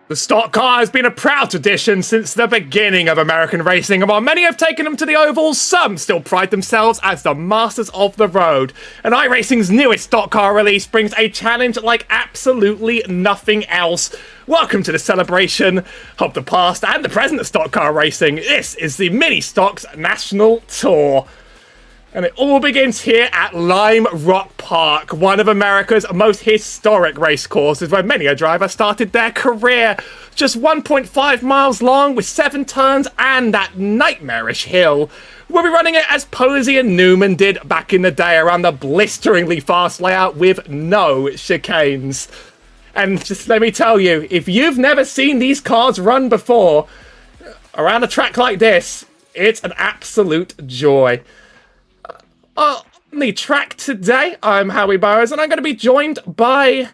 The stock car has been a proud tradition since the beginning of American racing, and while many have taken them to the ovals, some still pride themselves as the masters of the road. And iRacing's newest stock car release brings a challenge like absolutely nothing else. Welcome to the celebration of the past and the present of stock car racing. This is the Mini Stocks National Tour. And it all begins here at Lime Rock Park, one of America's most historic race courses where many a driver started their career. Just 1.5 miles long with 7 turns and that nightmarish hill. We'll be running it as Posey and Newman did back in the day around the blisteringly fast layout with no chicanes. And just let me tell you, if you've never seen these cars run before, around a track like this, it's an absolute joy. On the track today, I'm Howie Burroughs, and I'm going to be joined by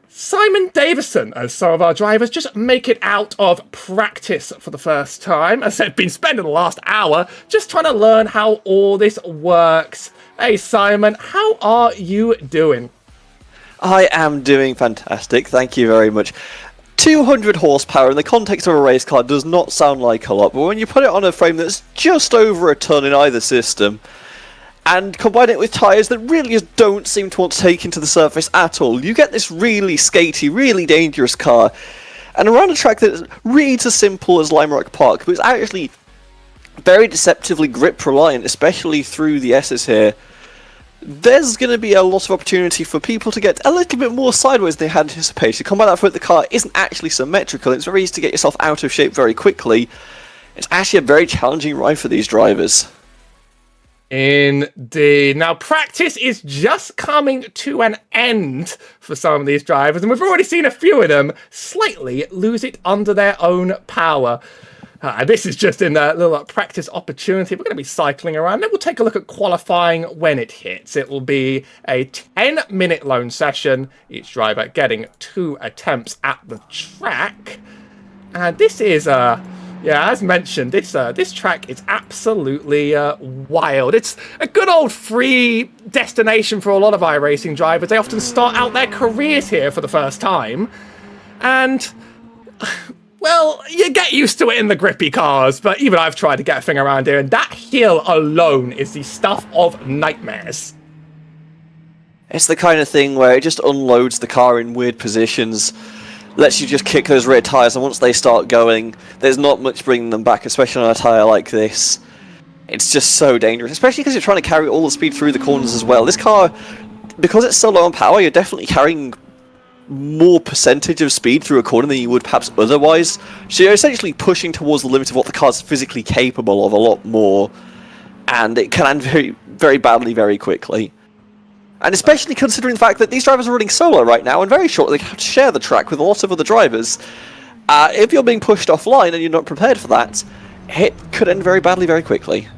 Simon Davison as some of our drivers just make it out of practice for the first time, as they've been spending the last hour just trying to learn how all this works. Hey Simon, how are you doing? I am doing fantastic, thank you very much. 200 horsepower in the context of a race car does not sound like a lot, but when you put it on a frame that's just over a ton in either system, and combine it with tyres that really just don't seem to want to take into the surface at all, you get this really skatey, really dangerous car. And around a track that reads as simple as Lime Rock Park, but it's actually very deceptively grip reliant, especially through the S's here, there's going to be a lot of opportunity for people to get a little bit more sideways than they had anticipated. Combine that with the car isn't actually symmetrical, it's very easy to get yourself out of shape very quickly. It's actually a very challenging ride for these drivers. Indeed. Now, practice is just coming to an end for some of these drivers, and we've already seen a few of them slightly lose it under their own power. This is just in a little practice opportunity. We're going to be cycling around, then we'll take a look at qualifying when it hits. It will be a 10-minute lone session, each driver getting 2 attempts at the track. And this is yeah, as mentioned, this track is absolutely wild. It's a good old free destination for a lot of iRacing drivers. They often start out their careers here for the first time. And, well, you get used to it in the grippy cars, but even I've tried to get a thing around here, and that hill alone is the stuff of nightmares. It's the kind of thing where it just unloads the car in weird positions, lets you just kick those rear tyres, and once they start going, there's not much bringing them back, especially on a tyre like this. It's just so dangerous, especially because you're trying to carry all the speed through the corners as well. This car, because it's so low on power, you're definitely carrying more percentage of speed through a corner than you would perhaps otherwise. So you're essentially pushing towards the limit of what the car's physically capable of a lot more, and it can end very, very badly very quickly. And especially considering the fact that these drivers are running solo right now, and very shortly they have to share the track with a lot of other drivers. If you're being pushed offline and you're not prepared for that, it could end very badly very quickly.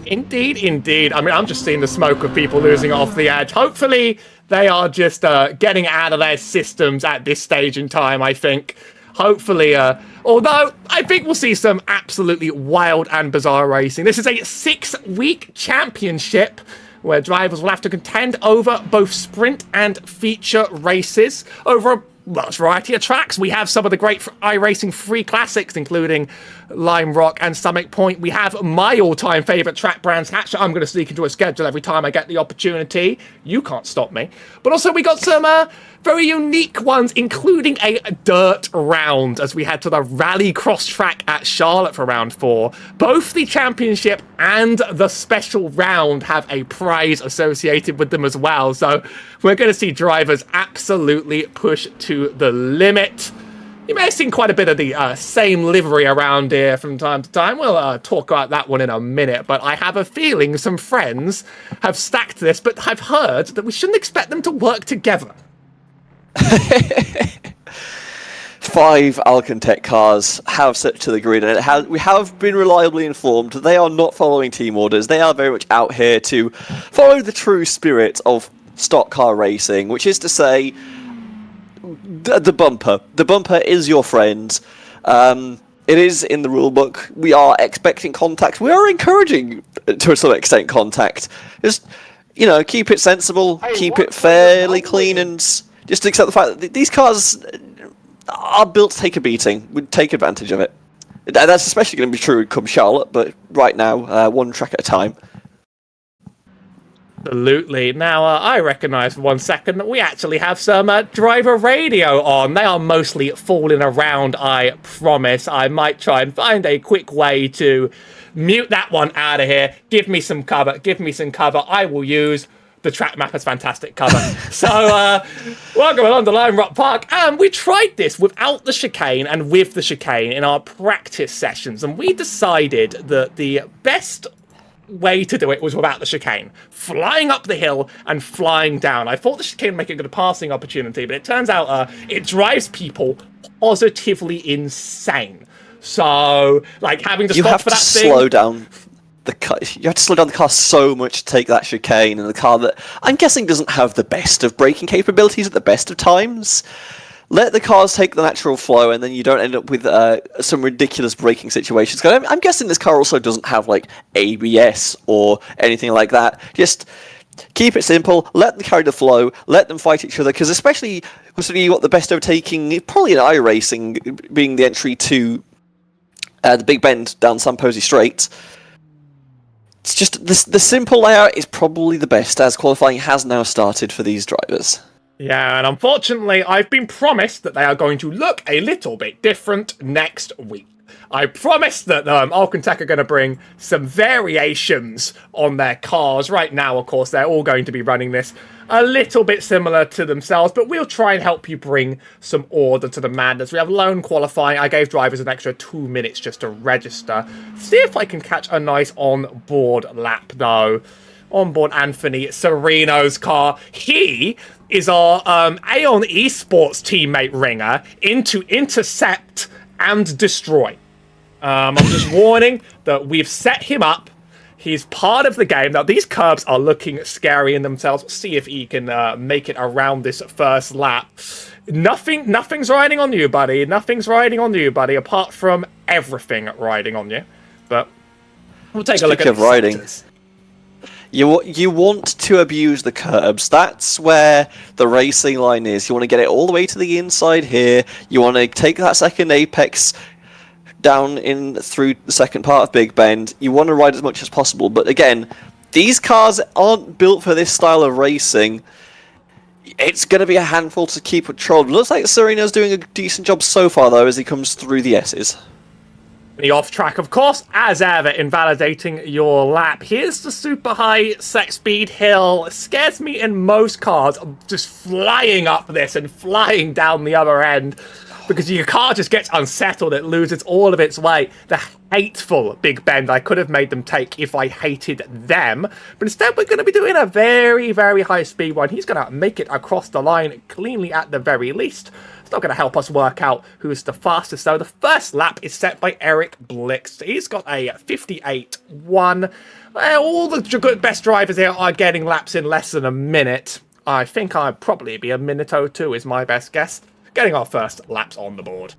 Indeed, indeed. I mean, I'm just seeing the smoke of people losing off the edge. Hopefully, they are just getting out of their systems at this stage in time, I think. Hopefully, although I think we'll see some absolutely wild and bizarre racing. This is a 6-week championship where drivers will have to contend over both sprint and feature races over a large variety of tracks. We have some of the great iRacing free classics, including Lime Rock and Summit Point. We have my all-time favourite track, Brands Hatch. I'm going to sneak into a schedule every time I get the opportunity. You can't stop me. But also we got some very unique ones, including a dirt round as we head to the Rally Cross track at Charlotte for round 4. Both the championship and the special round have a prize associated with them as well. So we're going to see drivers absolutely push to the limit. You may have seen quite a bit of the same livery around here from time to time. We'll talk about that one in a minute, but I have a feeling some friends have stacked this, but I've heard that we shouldn't expect them to work together. 5 Alcantech cars have set to the grid, and we have been reliably informed that they are not following team orders. They are very much out here to follow the true spirit of stock car racing, which is to say, the bumper. The bumper is your friend. It is in the rulebook. We are expecting contact. We are encouraging, to some extent, contact. Just, keep it sensible, keep it fairly clean, and just accept the fact that these cars are built to take a beating, would take advantage of it. That's especially going to be true come Charlotte, but right now, one track at a time. Absolutely. Now, I recognise for 1 second that we actually have some driver radio on. They are mostly falling around, I promise. I might try and find a quick way to mute that one out of here. Give me some cover. Give me some cover. I will use the track map as fantastic cover. So, welcome along to Lime Rock Park. We tried this without the chicane and with the chicane in our practice sessions, and we decided that the best way to do it was without the chicane. Flying up the hill and flying down. I thought the chicane would make a good passing opportunity, but it turns out it drives people positively insane. So, like, having to stop for that thing... You have to slow down the car so much to take that chicane, and the car that I'm guessing doesn't have the best of braking capabilities at the best of times. Let the cars take the natural flow, and then you don't end up with some ridiculous braking situations. Because I'm guessing this car also doesn't have like ABS or anything like that. Just keep it simple. Let them carry the flow. Let them fight each other. Because especially considering you got the best overtaking, probably in iRacing being the entry to the Big Bend down San Posey Straight. It's just the simple layout is probably the best, as qualifying has now started for these drivers. Yeah, and unfortunately, I've been promised that they are going to look a little bit different next week. I promised that Alcantech are going to bring some variations on their cars. Right now, of course, they're all going to be running this a little bit similar to themselves, but we'll try and help you bring some order to the madness. We have lone qualifying. I gave drivers an extra 2 minutes just to register. See if I can catch a nice on-board lap, though. On-board Anthony Sereno's car. He is our Aeon Esports teammate ringer into intercept and destroy. I'm just warning that we've set him up. He's part of the game. Now, these curbs are looking scary in themselves. See if he can make it around this first lap. Nothing's riding on you, buddy. Nothing's riding on you, buddy, apart from everything riding on you. But we'll take a look at the riding. Sectors. You want to abuse the curbs. That's where the racing line is. You want to get it all the way to the inside here. You want to take that second apex down in through the second part of Big Bend. You want to ride as much as possible. But again, these cars aren't built for this style of racing. It's going to be a handful to keep controlled. Looks like Sereno's doing a decent job so far, though, as he comes through the S's. The off track, of course, as ever, invalidating your lap. Here's the super high set speed hill. It scares me in most cars, just flying up this and flying down the other end, because your car just gets unsettled. It loses all of its weight. The hateful Big Bend I could have made them take if I hated them. But instead, we're going to be doing a very, very high speed one. He's going to make it across the line cleanly at the very least. Not going to help us work out who's the fastest, though. The first lap is set by Eric Blix. He's got a 58.1. All the best drivers here are getting laps in less than a minute. I think I'd probably be a minute or two is my best guess. Getting our first laps on the board.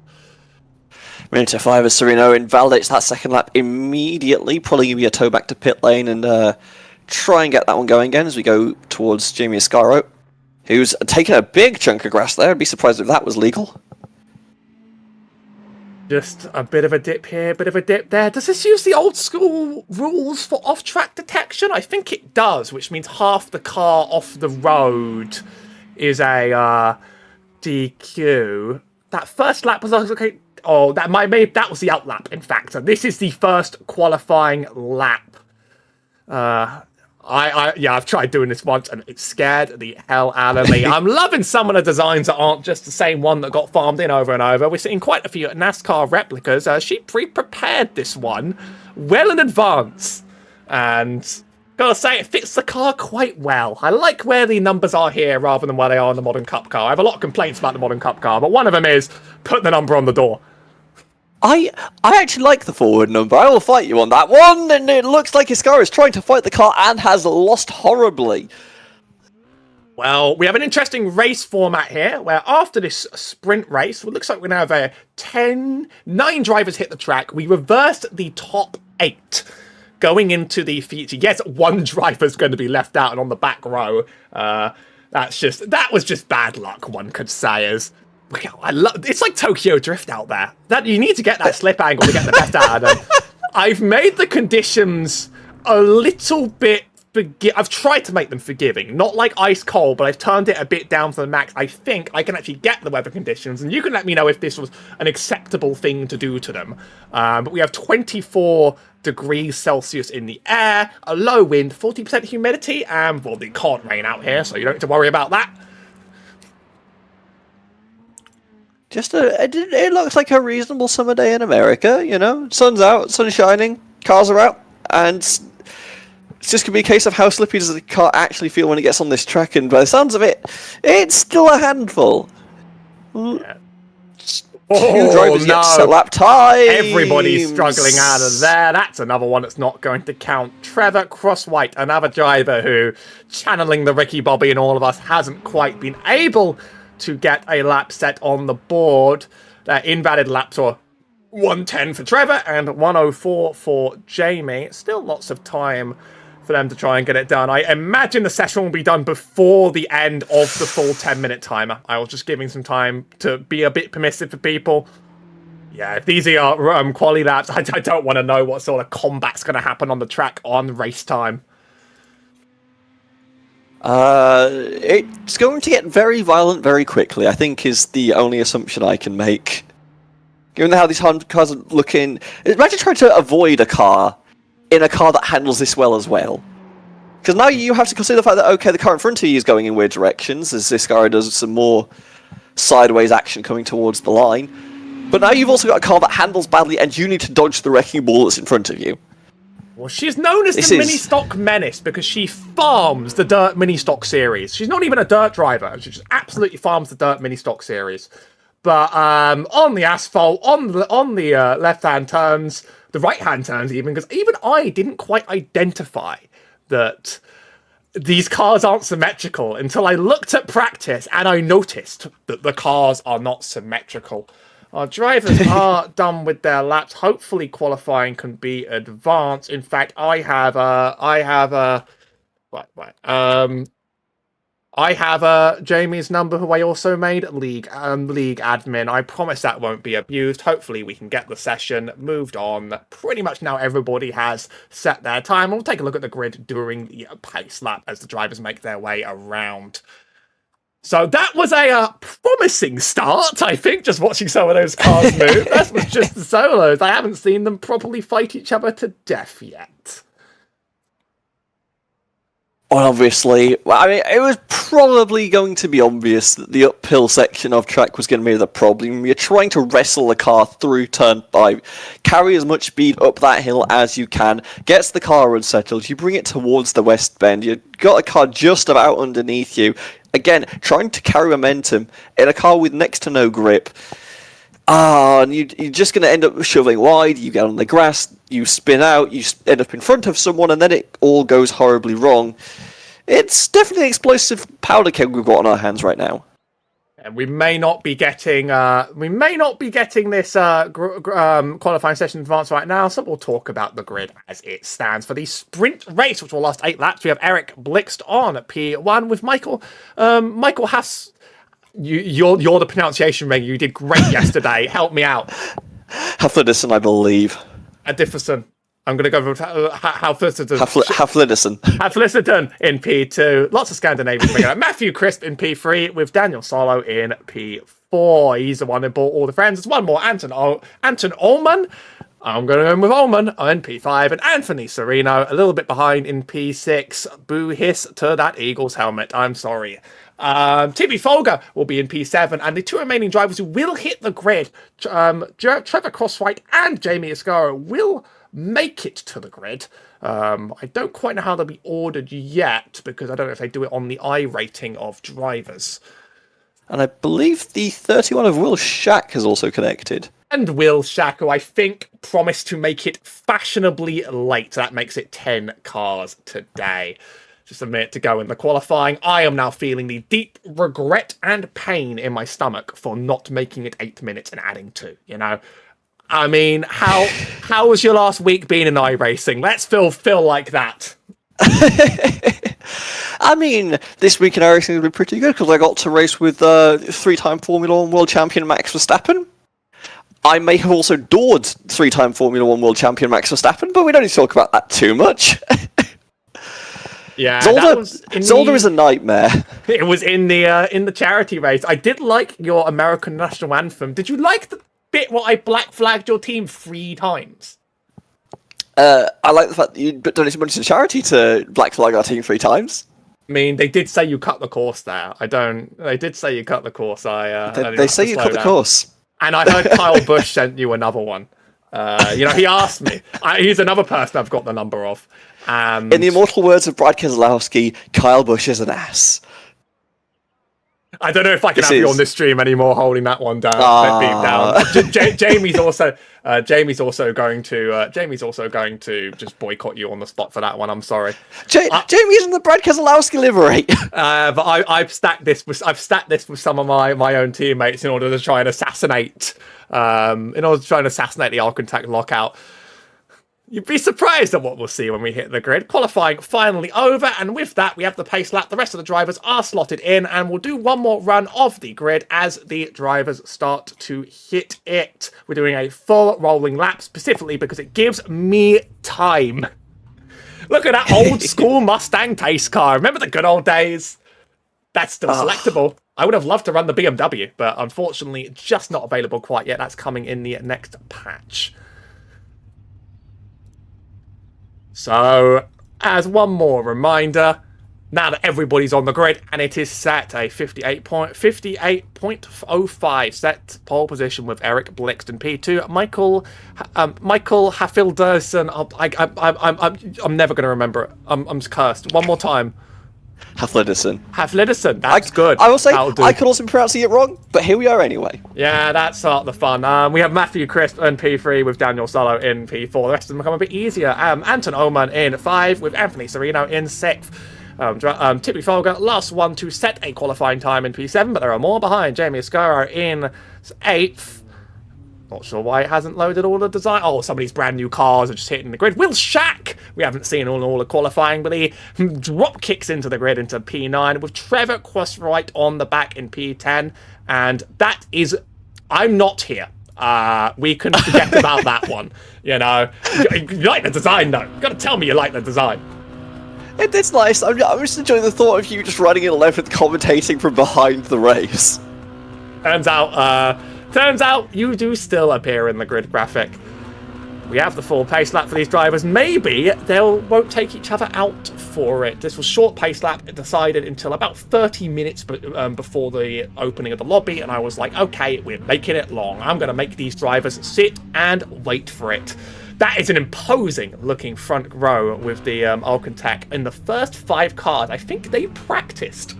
Minute 5 as Sereno invalidates that second lap immediately, probably give you a tow back to pit lane and try and get that one going again as we go towards Jamie Ascaro, who's taken a big chunk of grass there. I'd be surprised if that was legal. Just a bit of a dip here, bit of a dip there. Does this use the old school rules for off-track detection? I think it does, which means half the car off the road is a DQ. That first lap was okay. Oh, that was the out lap, in fact. So this is the first qualifying lap. I've tried doing this once and it scared the hell out of me. I'm loving some of the designs that aren't just the same one that got farmed in over and over. We're seeing quite a few NASCAR replicas. She pre-prepared this one well in advance. And gotta say, it fits the car quite well. I like where the numbers are here rather than where they are in the Modern Cup car. I have a lot of complaints about the Modern Cup car, but one of them is put the number on the door. I actually like the forward number. I will fight you on that one. And it looks like Iscara is trying to fight the car and has lost horribly. Well, we have an interesting race format here, where after this sprint race, it looks like we're going to have 9 drivers hit the track. We reversed the top 8 going into the feature. Yes, 1 driver's going to be left out and on the back row. That was just bad luck, one could say, as It's like Tokyo Drift out there. That you need to get that slip angle to get the best out of them. I've made the conditions a little bit. I've tried to make them forgiving, not like ice cold, but I've turned it a bit down to the max. I think I can actually get the weather conditions, and you can let me know if this was an acceptable thing to do to them. But we have 24 degrees Celsius in the air, a low wind, 40% humidity, and well, it can't rain out here, so you don't need to worry about that. It looks like a reasonable summer day in America, you know? Sun's out, sun's shining, cars are out, and it's just going to be a case of how slippy does the car actually feel when it gets on this track, and by the sounds of it, it's still a handful. Yeah. Two drivers yet to set lap time. Everybody's struggling out of there. That's another one that's not going to count. Trevor Crosswhite, another driver who, channeling the Ricky Bobby and all of us, hasn't quite been able to get a lap set on the board. Invalid laps are 110 for Trevor and 104 for Jamie. Still lots of time for them to try and get it done. I imagine the session will be done before the end of the full 10-minute timer. I was just giving some time to be a bit permissive for people. Yeah, if these are quali laps, I don't want to know what sort of combat's going to happen on the track on race time. It's going to get very violent very quickly, I think, is the only assumption I can make. Given how these cars are looking... Imagine trying to avoid a car in a car that handles this well as well. Because now you have to consider the fact that, okay, the car in front of you is going in weird directions, as this car does some more sideways action coming towards the line. But now you've also got a car that handles badly, and you need to dodge the wrecking ball that's in front of you. Well, she's known as the Mini Stock Menace because she farms the Dirt Mini Stock series. She's not even a dirt driver. She just absolutely farms the Dirt Mini Stock series. But on the asphalt, on the left-hand turns, the right-hand turns even, because even I didn't quite identify that these cars aren't symmetrical until I looked at practice and I noticed that the cars are not symmetrical. Our drivers are done with their laps. Hopefully qualifying can be advanced. In fact, I have Jamie's number, who I also made league admin. I promise that won't be abused. Hopefully we can get the session moved on. Pretty much now everybody has set their time. We'll take a look at the grid during the pace lap as the drivers make their way around. So that was a promising start, I think, just watching some of those cars move. That was just the solos. I haven't seen them properly fight each other to death yet. Well, obviously, I mean, it was probably going to be obvious that the uphill section of track was going to be the problem. You're trying to wrestle the car through turn 5, carry as much speed up that hill as you can, gets the car unsettled, you bring it towards the west bend, you've got a car just about underneath you, again, trying to carry momentum in a car with next to no grip. And you're just going to end up shoveling wide, you get on the grass, you spin out, you end up in front of someone, and then it all goes horribly wrong. It's definitely an explosive powder keg we've got on our hands right now. And we may not be getting this qualifying session in advance right now, so we'll talk about the grid as it stands for the sprint race, which will last 8 laps. We have Eric Blixt on P1 with Michael. Michael Haas. You're the pronunciation ring. You did great yesterday. Help me out. Haflidison, I believe. Davison. I'm going to go for Haflidison. Haflidison in P2. Lots of Scandinavian. Matthew Crisp in P3 with Daniel Solo in P4. He's the one who bought all the friends. There's one more, Anton Ullman. I'm going to go with Ullman in P5. And Anthony Serino a little bit behind in P6. Boo hiss to that Eagles helmet. I'm sorry. TV Folger will be in P7, and the 2 remaining drivers who will hit the grid, Trevor Crosswhite and Jamie Escaro, will make it to the grid. I don't quite know how they'll be ordered yet, because I don't know if they do it on the I rating of drivers. And I believe the 31 of Will Shack has also connected. And Will Shack, who I think promised to make it fashionably late. That makes it 10 cars today. Just a minute to go in the qualifying. I am now feeling the deep regret and pain in my stomach for not making it 8 minutes and adding 2, you know? I mean, how has your last week been in iRacing? Let's feel like that. I mean, this week in iRacing has been pretty good because I got to race with 3-time Formula 1 world champion Max Verstappen. I may have also doored 3-time Formula 1 world champion Max Verstappen, but we don't need to talk about that too much. Yeah, Zolder is a nightmare. It was in the charity race. I did like your American national anthem. Did you like the bit where I black flagged your team 3 times? I like the fact that you donated money to charity to black flag our team 3 times. I mean, they did say you cut the course there. They did say you cut the course. They say you cut the course. And I heard Kyle Busch sent you another one. He asked me. He's another person I've got the number of. In the immortal words of Brad Keselowski, Kyle Busch is an ass. I don't know if I can have you on this stream anymore holding that one down. Jamie's also going to just boycott you on the spot for that one. I'm sorry. Jamie's in the Brad Keselowski livery. But I've stacked this with some of my own teammates in order to try and assassinate the Architect lockout. You'd be surprised at what we'll see when we hit the grid. Qualifying finally over, and with that, we have the pace lap. The rest of the drivers are slotted in, and we'll do one more run of the grid as the drivers start to hit it. We're doing a full rolling lap, specifically because it gives me time. Look at that old school Mustang pace car. Remember the good old days? That's still selectable. I would have loved to run the BMW, but unfortunately, just not available quite yet. That's coming in the next patch. So, as one more reminder, now that everybody's on the grid, and it is set a 58.05 set pole position with Eric Blixton P2, Michael Hafilderson. I'm never going to remember it. I'm cursed. One more time. Hafliderson. That's good. I will say, I could also be pronouncing it wrong, but here we are anyway. Yeah, that's the fun. We have Matthew Crisp in P3 with Daniel Solo in P4. The rest of them become a bit easier. Anton Oman in 5 with Anthony Serino in 6th. Tippy Folger, last one to set a qualifying time in P7, but there are more behind. Jamie Escaro in 8th. Not sure why it hasn't loaded all the design. Oh, some of these brand new cars are just hitting the grid. Will Shack, we haven't seen all the qualifying, but he drop kicks into the grid into P9 with Trevor Crosswright on the back in P10. And that is, I'm not here. We can forget about that one. You like the design though. You gotta tell me you like the design. It's nice. I'm just enjoying the thought of you just running in 11th, commentating from behind the race. Turns out you do still appear in the grid graphic. We have the full pace lap for these drivers. Maybe they won't take each other out for it. This was short pace lap. It decided until about 30 minutes before the opening of the lobby, and I was like, okay, we're making it long. I'm going to make these drivers sit and wait for it. That is an imposing looking front row with the Alcantech. In the first 5 cars, I think they practiced.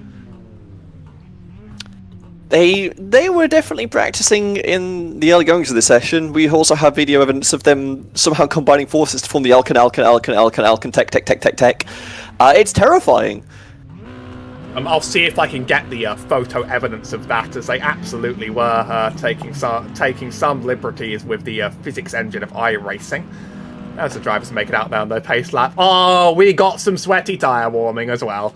They were definitely practicing in the early goings of the session. We also have video evidence of them somehow combining forces to form the Alcan Tech. It's terrifying. I'll see if I can get the photo evidence of that, as they absolutely were taking some liberties with the physics engine of iRacing. As the drivers make it out down their pace lap. Oh, we got some sweaty tyre warming as well.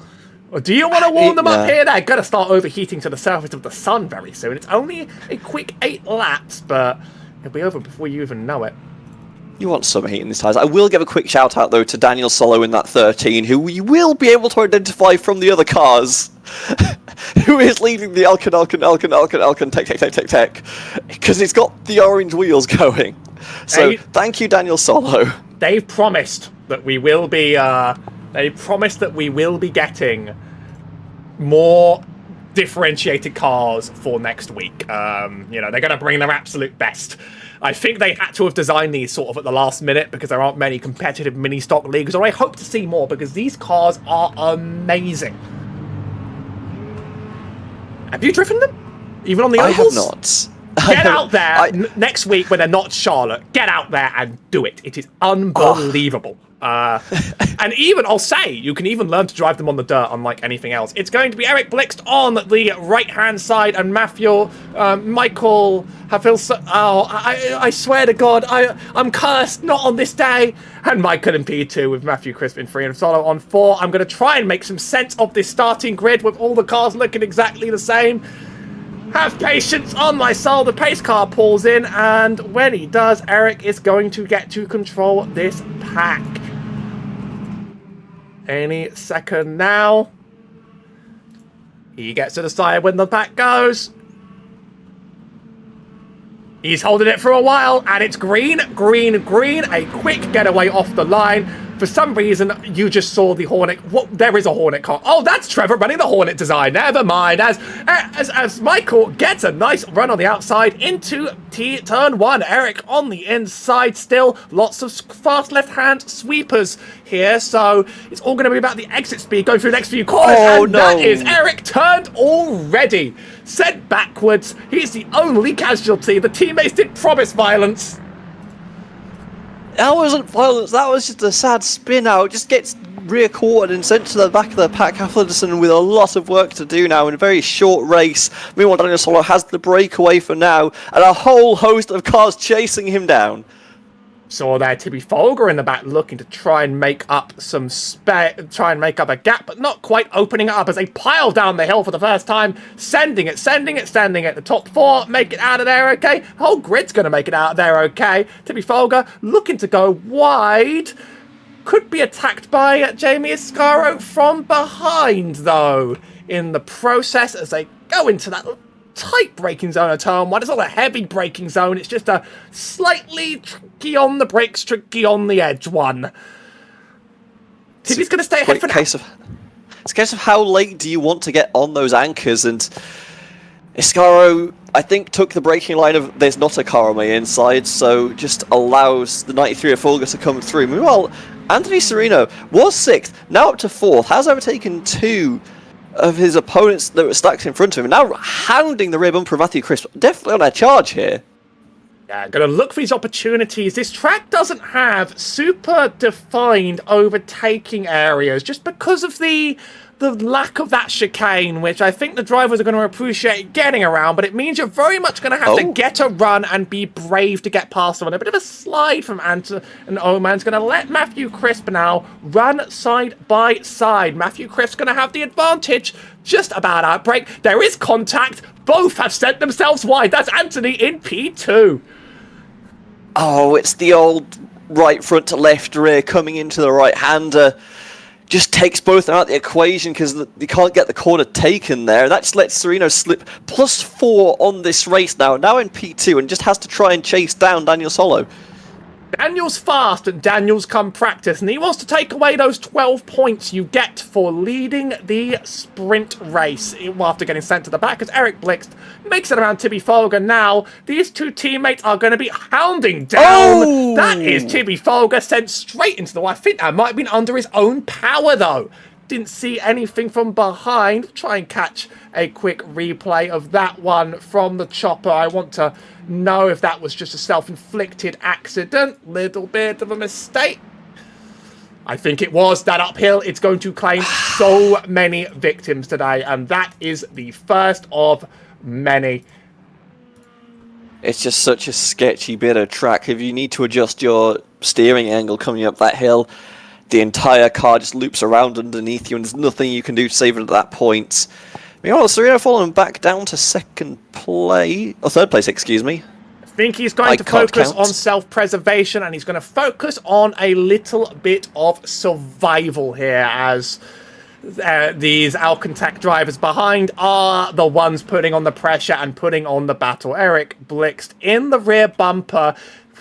Do you want to warm them up here? They're going to start overheating to the surface of the sun very soon. It's only a quick 8 laps, but it'll be over before you even know it. You want some heat in these tyres. I will give a quick shout out though to Daniel Solo in that 13, who we will be able to identify from the other cars, who is leading the Alcan Tech, because it's got the orange wheels going. So thank you, Daniel Solo. They've promised that we will be. They promised that we will be getting more differentiated cars for next week. They're going to bring their absolute best. I think they had to have designed these sort of at the last minute because there aren't many competitive mini-stock leagues, or I hope to see more because these cars are amazing. Have you driven them? Even on the ovals? I have not. Get out there next week when they're not Charlotte. Get out there and do it. It is unbelievable. And even, I'll say, you can even learn to drive them on the dirt, unlike anything else. It's going to be Eric Blixt on the right-hand side, and Matthew, Michael, I swear to God, I'm cursed, not on this day. And Michael in P2 with Matthew Crisp in 3 and Solo on 4. I'm going to try and make some sense of this starting grid with all the cars looking exactly the same. Have patience on my soul. The pace car pulls in, and when he does, Eric is going to get to control this pack. Any second now. He gets to decide when the pack goes. He's holding it for a while, and it's green, green, green. A quick getaway off the line. For some reason, you just saw the Hornet. What? There is a Hornet car. Oh, that's Trevor running the Hornet design. Never mind. As Michael gets a nice run on the outside into turn 1. Eric on the inside still. Lots of fast left-hand sweepers here. So it's all going to be about the exit speed going through the next few corners. Oh, and no. That is Eric turned already. Sent backwards. He's the only casualty. The teammates did promise violence. That wasn't violence, that was just a sad spin out. Just gets rear quartered and sent to the back of the pack. Davison with a lot of work to do now in a very short race. Meanwhile, Daniel Solo has the breakaway for now, and a whole host of cars chasing him down. Saw there Tibby Folger in the back looking to try and make up a gap, but not quite opening it up as they pile down the hill for the first time. Sending it. The top 4 make it out of there okay. The whole grid's going to make it out of there okay. Tibby Folger looking to go wide. Could be attacked by Jamie Iscaro from behind, though, in the process as they go into that tight braking zone of turn 1. It's not a heavy braking zone, it's just a slightly tricky on the brakes, tricky on the edge one. Tibby's going to stay ahead for now. It's a case of how late do you want to get on those anchors, and Iscaro, I think, took the braking line of there's not a car on my inside, so just allows the 93 of Fulger to come through. Meanwhile, Anthony Serino was 6th, now up to 4th, has overtaken 2 of his opponents that were stacked in front of him. Now hounding the rear bumper of Matthew Crisp. Definitely on a charge here. Yeah, going to look for these opportunities. This track doesn't have super defined overtaking areas just because of the lack of that chicane, which I think the drivers are going to appreciate getting around, but it means you're very much going to have to get a run and be brave to get past them. And a bit of a slide from Anton and Oman's going to let Matthew Crisp now run side by side. Matthew Crisp's going to have the advantage, just about outbreak. There is contact. Both have sent themselves wide. That's Anthony in P2. Oh, it's the old right front to left rear coming into the right-hander. Just takes both out of the equation because you can't get the corner taken there. That just lets Serino slip +4 on this race now in P2, and just has to try and chase down Daniel Solo. Daniel's fast and Daniel's come practice, and he wants to take away those 12 points you get for leading the sprint race after getting sent to the back as Eric Blixt makes it around Tibby Folger. Now, these two teammates are going to be hounding down. Oh! That is Tibby Folger sent straight into the wall. I think that might have been under his own power, though. Didn't see anything from behind. Try and catch a quick replay of that one from the chopper. I want to know if that was just a self-inflicted accident. Little bit of a mistake. I think it was. That uphill, it's going to claim so many victims today, and that is the first of many. It's just such a sketchy bit of track. If you need to adjust your steering angle coming up that hill, the entire car just loops around underneath you, and there's nothing you can do to save it at that point. Meanwhile, Serino falling back down to third place, excuse me. I think he's going to focus on self-preservation, and he's going to focus on a little bit of survival here, as these Alcantech drivers behind are the ones putting on the pressure and putting on the battle. Eric Blixt in the rear bumper.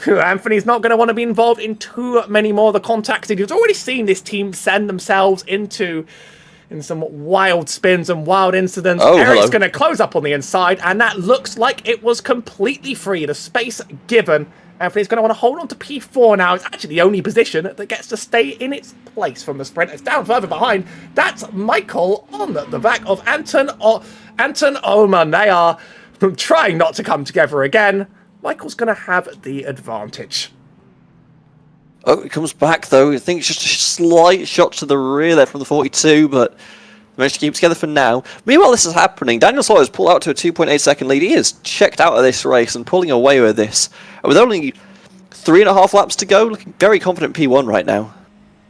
Anthony's not going to want to be involved in too many more of the contacts. He's already seen this team send themselves in some wild spins and wild incidents. Eric's going to close up on the inside, and that looks like it was completely free. The space given. Anthony's going to want to hold on to P4 now. It's actually the only position that gets to stay in its place from the sprint. It's down further behind. That's Michael on the back of Anton Oman. They are trying not to come together again. Michael's going to have the advantage. Oh, it comes back though. I think it's just a slight shot to the rear there from the 42, but managed to keep together for now. Meanwhile, this is happening. Daniel Sawyer's pulled out to a 2.8 second lead. He is checked out of this race and pulling away with this. And with only 3.5 laps to go, looking very confident P1 right now.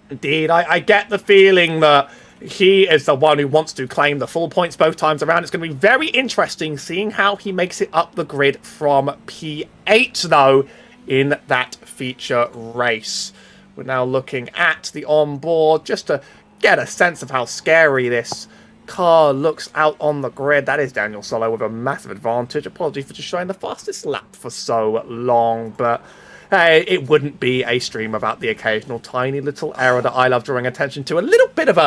Indeed, I get the feeling that he is the one who wants to claim the full points both times around. It's going to be very interesting seeing how he makes it up the grid from P8, though, in that feature race. We're now looking at the onboard just to get a sense of how scary this car looks out on the grid. That is Daniel Solo with a massive advantage. Apologies for just showing the fastest lap for so long, but hey, it wouldn't be a stream without the occasional tiny little error that I love drawing attention to. A little bit of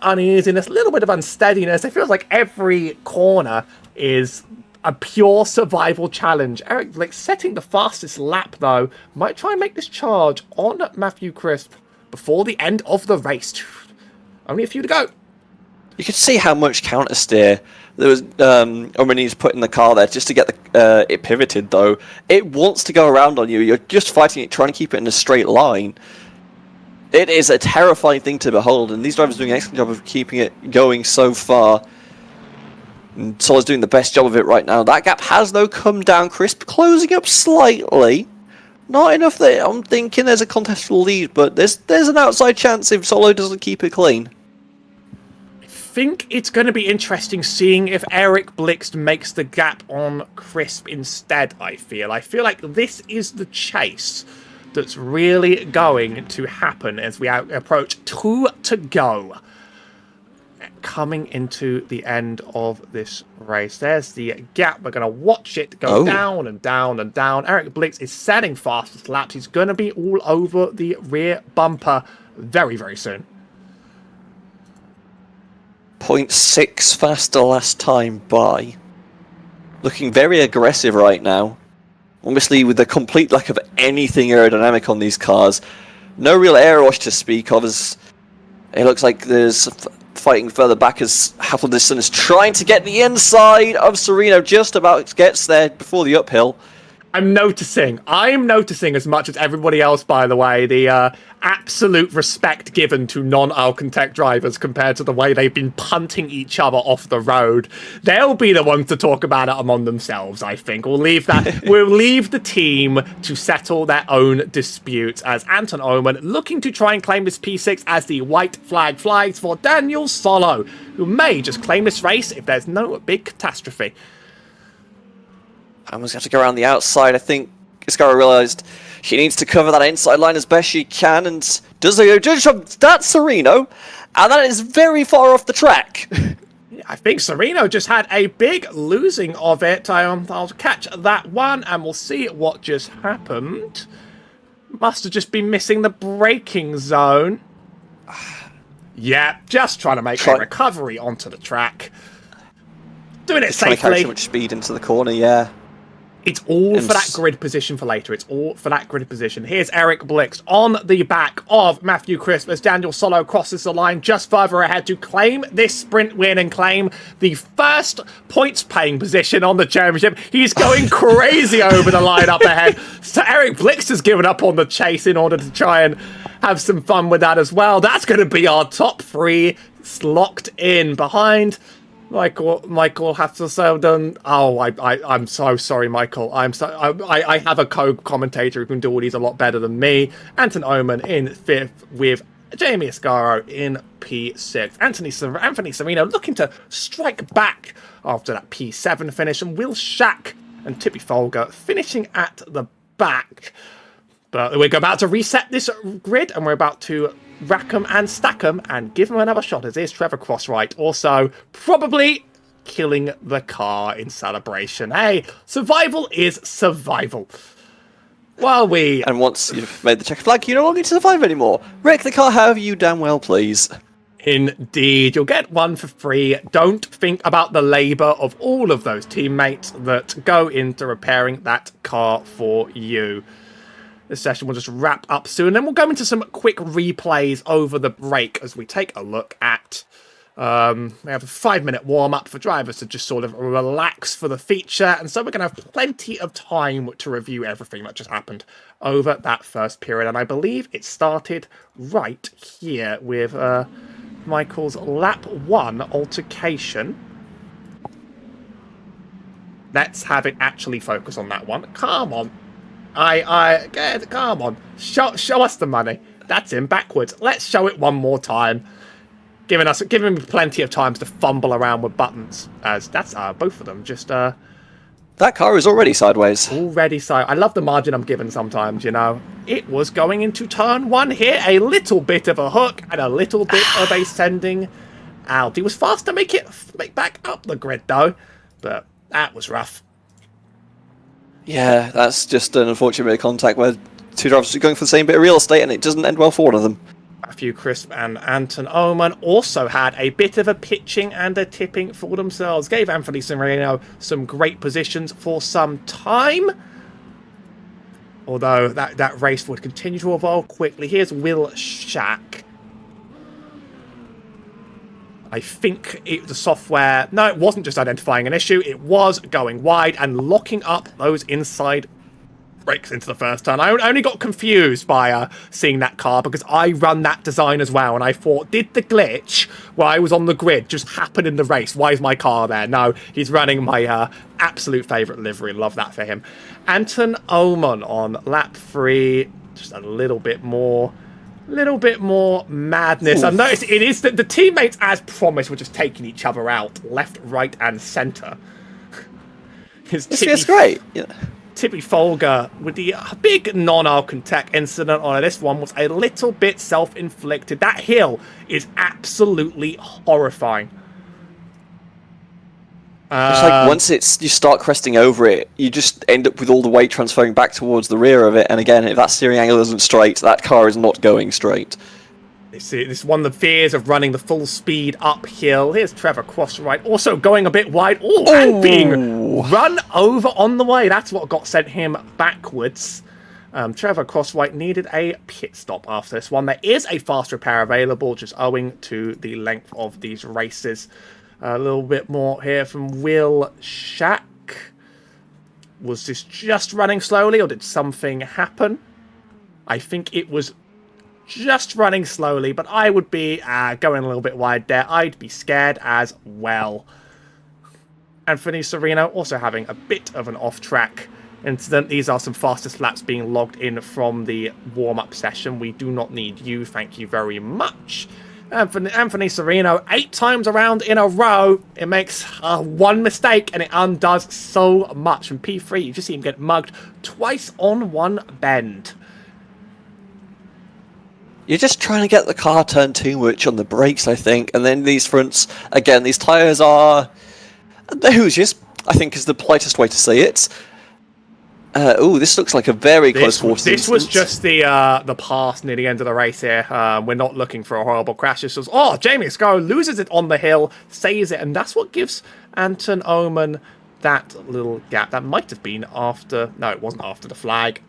uneasiness, a little bit of unsteadiness. It feels like every corner is a pure survival challenge. Eric Blick setting the fastest lap, though. Might try and make this charge on Matthew Crisp before the end of the race. Only a few to go. You could see how much counter steer there was Omani's put in the car there just to get it pivoted, though. It wants to go around on you. You're just fighting it, trying to keep it in a straight line. It is a terrifying thing to behold, and these drivers are doing an excellent job of keeping it going so far. And Solo's doing the best job of it right now. That gap has, though, come down. Crisp closing up slightly. Not enough that I'm thinking there's a contestable lead, but there's an outside chance if Solo doesn't keep it clean. I think it's going to be interesting seeing if Eric Blixt makes the gap on Crisp instead, I feel like this is the chase that's really going to happen as we approach 2 to go. Coming into the end of this race. There's the gap. We're going to watch it go down and down and down. Eric Blix is setting fastest laps. He's going to be all over the rear bumper very, very soon. 0.6 faster last time by. Looking very aggressive right now. Obviously with the complete lack of anything aerodynamic on these cars. No real air wash to speak of, as it looks like there's fighting further back as Davison is trying to get the inside of Sereno, just about gets there before the uphill. I'm noticing as much as everybody else, by the way, the absolute respect given to non-Alcantech drivers compared to the way they've been punting each other off the road. They'll be the ones to talk about it among themselves, I think. We'll leave the team to settle their own disputes, as Anton Oman looking to try and claim this P6 as the white flag flies for Daniel Solo, who may just claim this race if there's no big catastrophe. Almost have to go around the outside. I think Iscara realised she needs to cover that inside line as best she can, and does a good job. That's Sereno, and that is very far off the track. I think Sereno just had a big losing of it. I'll catch that one, and we'll see what just happened. Must have just been missing the braking zone. Yeah, just trying to make a recovery onto the track. Doing it safely. Trying to carry too much speed into the corner, yeah. It's all for that grid position for later. It's all for that grid position. Here's Eric Blix on the back of Matthew Crisp as Daniel Solo crosses the line just further ahead to claim this sprint win and claim the first points-paying position on the championship. He's going crazy over the line up ahead. So Eric Blix has given up on the chase in order to try and have some fun with that as well. That's going to be our top 3 locked in behind Michael has to say done. Oh, I'm so sorry, Michael. I have a co-commentator who can do all these a lot better than me. Anton Oman in 5th with Jamie Iscaro in P6. Anthony Sereno looking to strike back after that P7 finish, and Will Shack and Tippy Folger finishing at the back. But we're about to reset this grid, and we're about to rack 'em and stack 'em and give 'em another shot, as is Trevor Crosswright. Also, probably killing the car in celebration. Hey, survival is survival. And once you've made the checker flag, you no longer need to survive anymore. Wreck the car however you damn well please. Indeed. You'll get one for free. Don't think about the labour of all of those teammates that go into repairing that car for you. This session will just wrap up soon, then we'll go into some quick replays over the break as we take a look at We have a 5-minute warm-up for drivers to just sort of relax for the feature, and so we're going to have plenty of time to review everything that just happened over that first period, and I believe it started right here with Michael's lap 1 altercation. Let's have it actually focus on that one. Come on. Come on. Show us the money. That's him backwards. Let's show it one more time. Giving me plenty of time to fumble around with buttons. As that's both of them. Just that car is already sideways. I love the margin I'm given sometimes, you know. It was going into turn 1 here. A little bit of a hook and a little bit of a sending out. He was fast to make back up the grid though. But that was rough. Yeah, that's just an unfortunate bit of contact where two drivers are going for the same bit of real estate and it doesn't end well for one of them. Matthew Crisp and Anton Oman also had a bit of a pitching and a tipping for themselves. Gave Anthony Sereno some great positions for some time. Although that race would continue to evolve quickly. Here's Will Shack. I think the software... No, it wasn't just identifying an issue. It was going wide and locking up those inside brakes into the first turn. I only got confused by seeing that car because I run that design as well. And I thought, did the glitch while I was on the grid just happen in the race? Why is my car there? No, he's running my absolute favourite livery. Love that for him. Anton Oman on lap 3. Just a little bit more madness. I've noticed it is that the teammates, as promised, were just taking each other out left, right, and centre. It's great. Yeah. Tippy Folger with the big non-Alcantech incident on this one was a little bit self-inflicted. That hill is absolutely horrifying. It's like once you start cresting over it, you just end up with all the weight transferring back towards the rear of it. And again, if that steering angle isn't straight, that car is not going straight. This is one of the fears of running the full speed uphill. Here's Trevor Crossright also going a bit wide. And being run over on the way. That's what got sent him backwards. Trevor Crossright needed a pit stop after this one. There is a fast repair available, just owing to the length of these races. A little bit more here from Will Shack. Was this just running slowly or did something happen? I think it was just running slowly, but I would be going a little bit wide there. I'd be scared as well. Anthony Sereno also having a bit of an off-track incident. These are some fastest laps being logged in from the warm-up session. We do not need you. Thank you very much. Anthony Sereno, 8 times around in a row. It makes one mistake and it undoes so much. From P3, you just see him get mugged twice on one bend. You're just trying to get the car turned too much on the brakes, I think. And then these fronts, again, these tyres are... they're hoosiers, I think is the politest way to say it. This looks like a very close quarter. This was just the pass near the end of the race here. We're not looking for a horrible crash. This was, Jamie Escaro loses it on the hill, saves it, and that's what gives Anton Oman that little gap. That might have been after... no, it wasn't after the flag.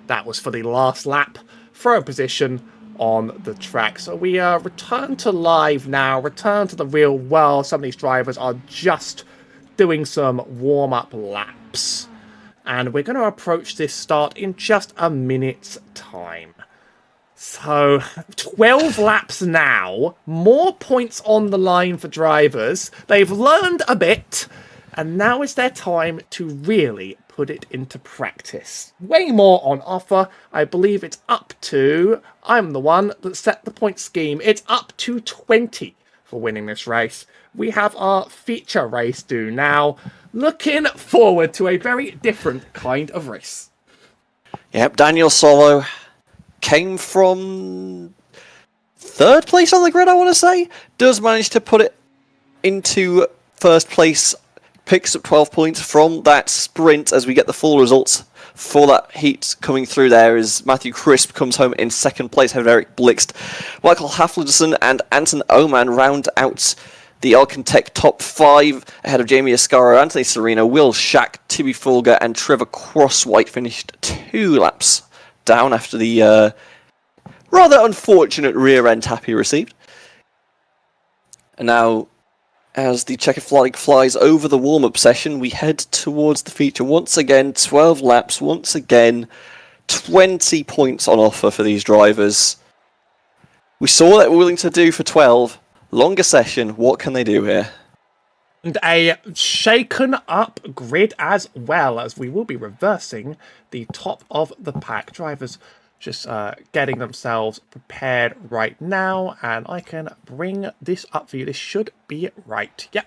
That was for the last lap. Throw position on the track. So we return to live now, return to the real world. Some of these drivers are just doing some warm-up laps. And we're going to approach this start in just a minute's time. So, 12 laps now. More points on the line for drivers. They've learned a bit. And now is their time to really put it into practice. Way more on offer. I believe it's up to... I'm the one that set the point scheme. It's up to 20 for winning this race. We have our feature race due now. Looking forward to a very different kind of race. Yep, Daniel Solo came from 3rd place on the grid, I want to say. Does manage to put it into 1st place. Picks up 12 points from that sprint as we get the full results for that heat coming through there as Matthew Crisp comes home in 2nd place ahead of Eric Blixt. Michael Hafliderson and Anton Oman round out the Alcantech top 5 ahead of Jamie Escaro, Anthony Sereno, Will Shack, Tibby Folger and Trevor Crosswhite finished 2 laps down after the rather unfortunate rear end tap he received. And now, as the checkered flag flies over the warm-up session, we head towards the feature. Once again, 12 laps. Once again, 20 points on offer for these drivers. We saw what we're willing to do for 12. Longer session. What can they do here? And a shaken up grid as well, as we will be reversing the top of the pack. Drivers just getting themselves prepared right now, and I can bring this up for you. This should be right. Yep.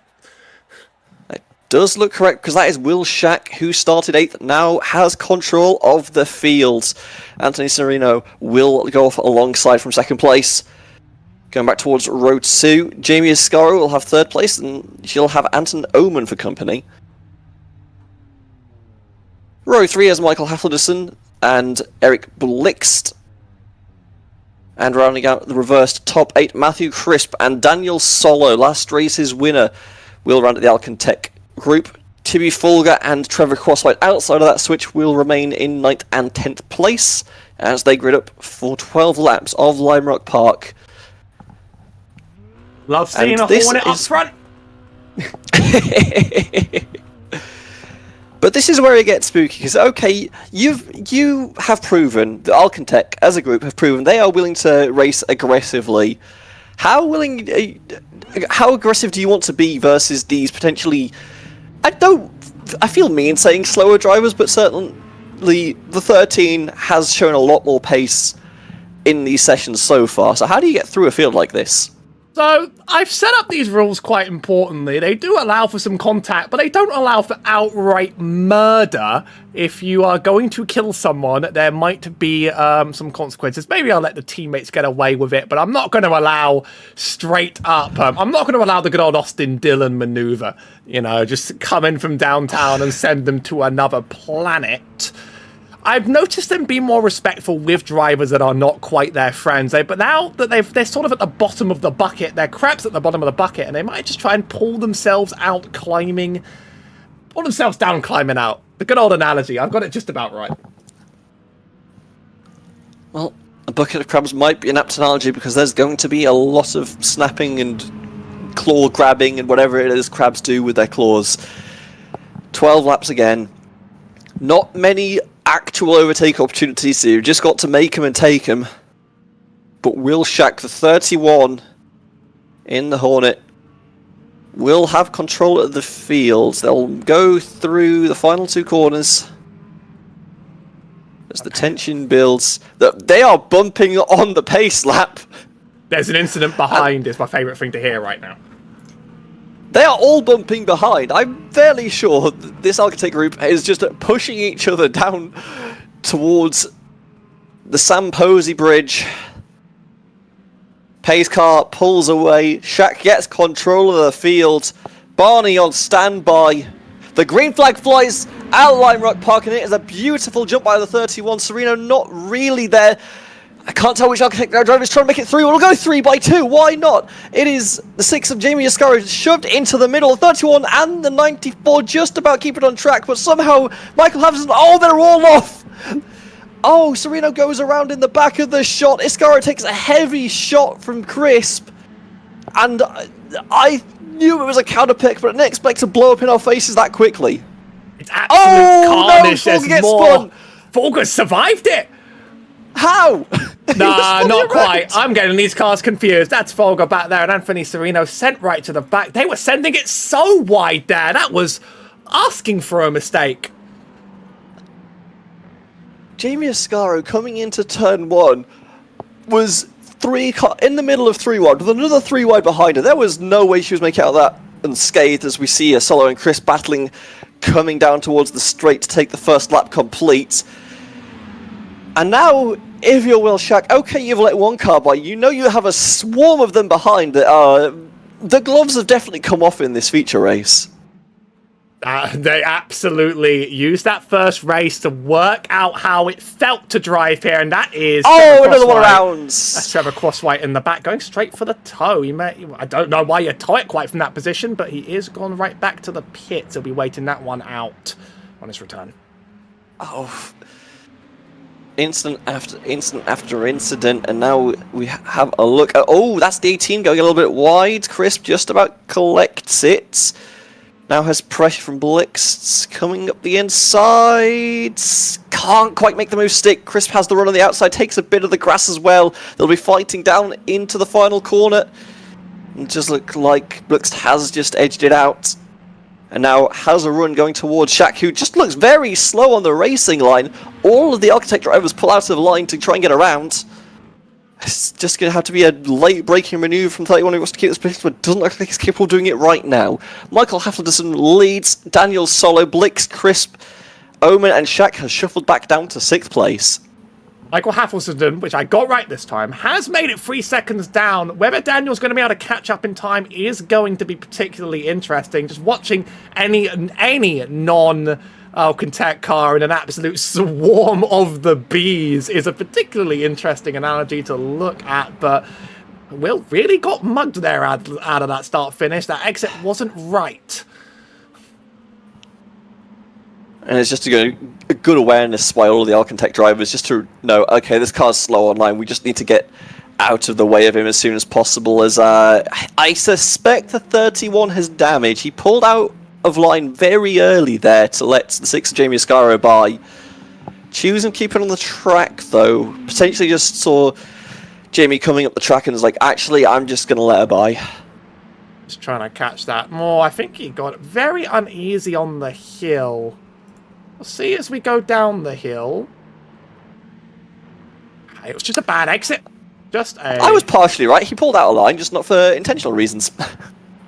It does look correct, because that is Will Shack, who started 8th, now has control of the field. Anthony Serino will go off alongside from 2nd place. Going back towards row 2, Jamie Ascaro will have 3rd place, and she'll have Anton Oman for company. Row 3 has Michael Hafledison and Eric Blixt. And rounding out the reversed top 8, Matthew Crisp and Daniel Solo, last race's winner, will round at the Alcantech group. Tibby Folger and Trevor Crosswhite outside of that switch will remain in 9th and 10th place as they grid up for 12 laps of Lime Rock Park. Love seeing a Hornet up front. But this is where it gets spooky, because okay, you have proven, the Alcantech as a group have proven they are willing to race aggressively. How aggressive do you want to be versus these potentially, I feel mean saying slower drivers, but certainly the 13 has shown a lot more pace in these sessions so far. So how do you get through a field like this? So, I've set up these rules quite importantly. They do allow for some contact, but they don't allow for outright murder. If you are going to kill someone, there might be some consequences. Maybe I'll let the teammates get away with it, but I'm not going to allow straight up... I'm not going to allow the good old Austin Dillon maneuver. You know, just come in from downtown and send them to another planet. I've noticed them be more respectful with drivers that are not quite their friends. But now that they're sort of at the bottom of the bucket, they're crabs at the bottom of the bucket, and they might just try and pull themselves out climbing, pull themselves down climbing out. The good old analogy. I've got it just about right. Well, a bucket of crabs might be an apt analogy, because there's going to be a lot of snapping and claw grabbing and whatever it is crabs do with their claws. 12 laps again. Not many actual overtake opportunities, so you've just got to make them and take them. But Will Shack, the 31 in the Hornet, will have control of the field. They'll go through the final 2 corners as the tension builds. They are bumping on the pace lap. There's an incident behind is my favourite thing to hear right now. They are all bumping behind. I'm fairly sure that this Alcantech group is just pushing each other down towards the Sam Posey Bridge. Pace car pulls away. Shaq gets control of the field. Barney on standby. The green flag flies out Lime Rock Park, and it is a beautiful jump by the 31. Sereno not really there. I can't tell which Alcantech driver is trying to make it through. We'll go 3x2. Why not? It is the 6 of Jamie Ascaro shoved into the middle. 31 and the 94 just about keep it on track, but somehow Michael Havison. Oh, they're all off. Oh, Sereno goes around in the back of the shot. Ascaro takes a heavy shot from Crisp, and I knew it was a counter pick, but I didn't expect to blow up in our faces that quickly. It's absolute carnage. No, There's more. Folger survived it. How? Nah, not quite. I'm getting these cars confused. That's Folger back there, and Anthony Sereno sent right to the back. They were sending it so wide there. That was asking for a mistake. Jamie Ascaro coming into turn 1 was in the middle of 3 wide with another 3 wide behind her. There was no way she was making out of that unscathed, as we see Solo and Chris battling, coming down towards the straight to take the first lap complete. And now, if you're Will Shack, okay, you've let 1 car by, you know you have a swarm of them behind. The gloves have definitely come off in this feature race. They absolutely used that first race to work out how it felt to drive here, and that is... Oh, another one around! That's Trevor Crosswhite in the back, going straight for the toe. I don't know why you toe it quite from that position, but he is gone right back to the pit. He'll be waiting that one out on his return. Oh... incident after incident, and now we have a look at... Oh, that's the 18 going a little bit wide. Crisp just about collects it. Now has pressure from Blix coming up the inside. Can't quite make the move stick. Crisp has the run on the outside, takes a bit of the grass as well. They'll be fighting down into the final corner. It just look like Blix has just edged it out. And now has a run going towards Shaq, who just looks very slow on the racing line. All of the Architect drivers pull out of the line to try and get around. It's just going to have to be a late braking manoeuvre from 31 who wants to keep this position, but doesn't look like he's capable of doing it right now. Michael Hafledison leads, Daniel Solo, Blix, Crisp, Omen and Shaq has shuffled back down to 6th place. Michael Hafledison, which I got right this time, has made it 3 seconds down. Whether Daniel's going to be able to catch up in time is going to be particularly interesting. Just watching any non... Architect car in an absolute swarm of the bees is a particularly interesting analogy to look at, but Will really got mugged there out of that start-finish. That exit wasn't right. And it's just a good awareness by all of the Architect drivers just to know, okay, this car's slow online, we just need to get out of the way of him as soon as possible, as I suspect the 31 has damage. He pulled out of line very early there to let the 6 Jamie Ascaro by. Choosing keep it on the track though. Potentially just saw Jamie coming up the track and was like, actually, I'm just going to let her by. Just trying to catch that more. I think he got very uneasy on the hill. We'll see as we go down the hill. It was just a bad exit. I was partially right. He pulled out a line, just not for intentional reasons.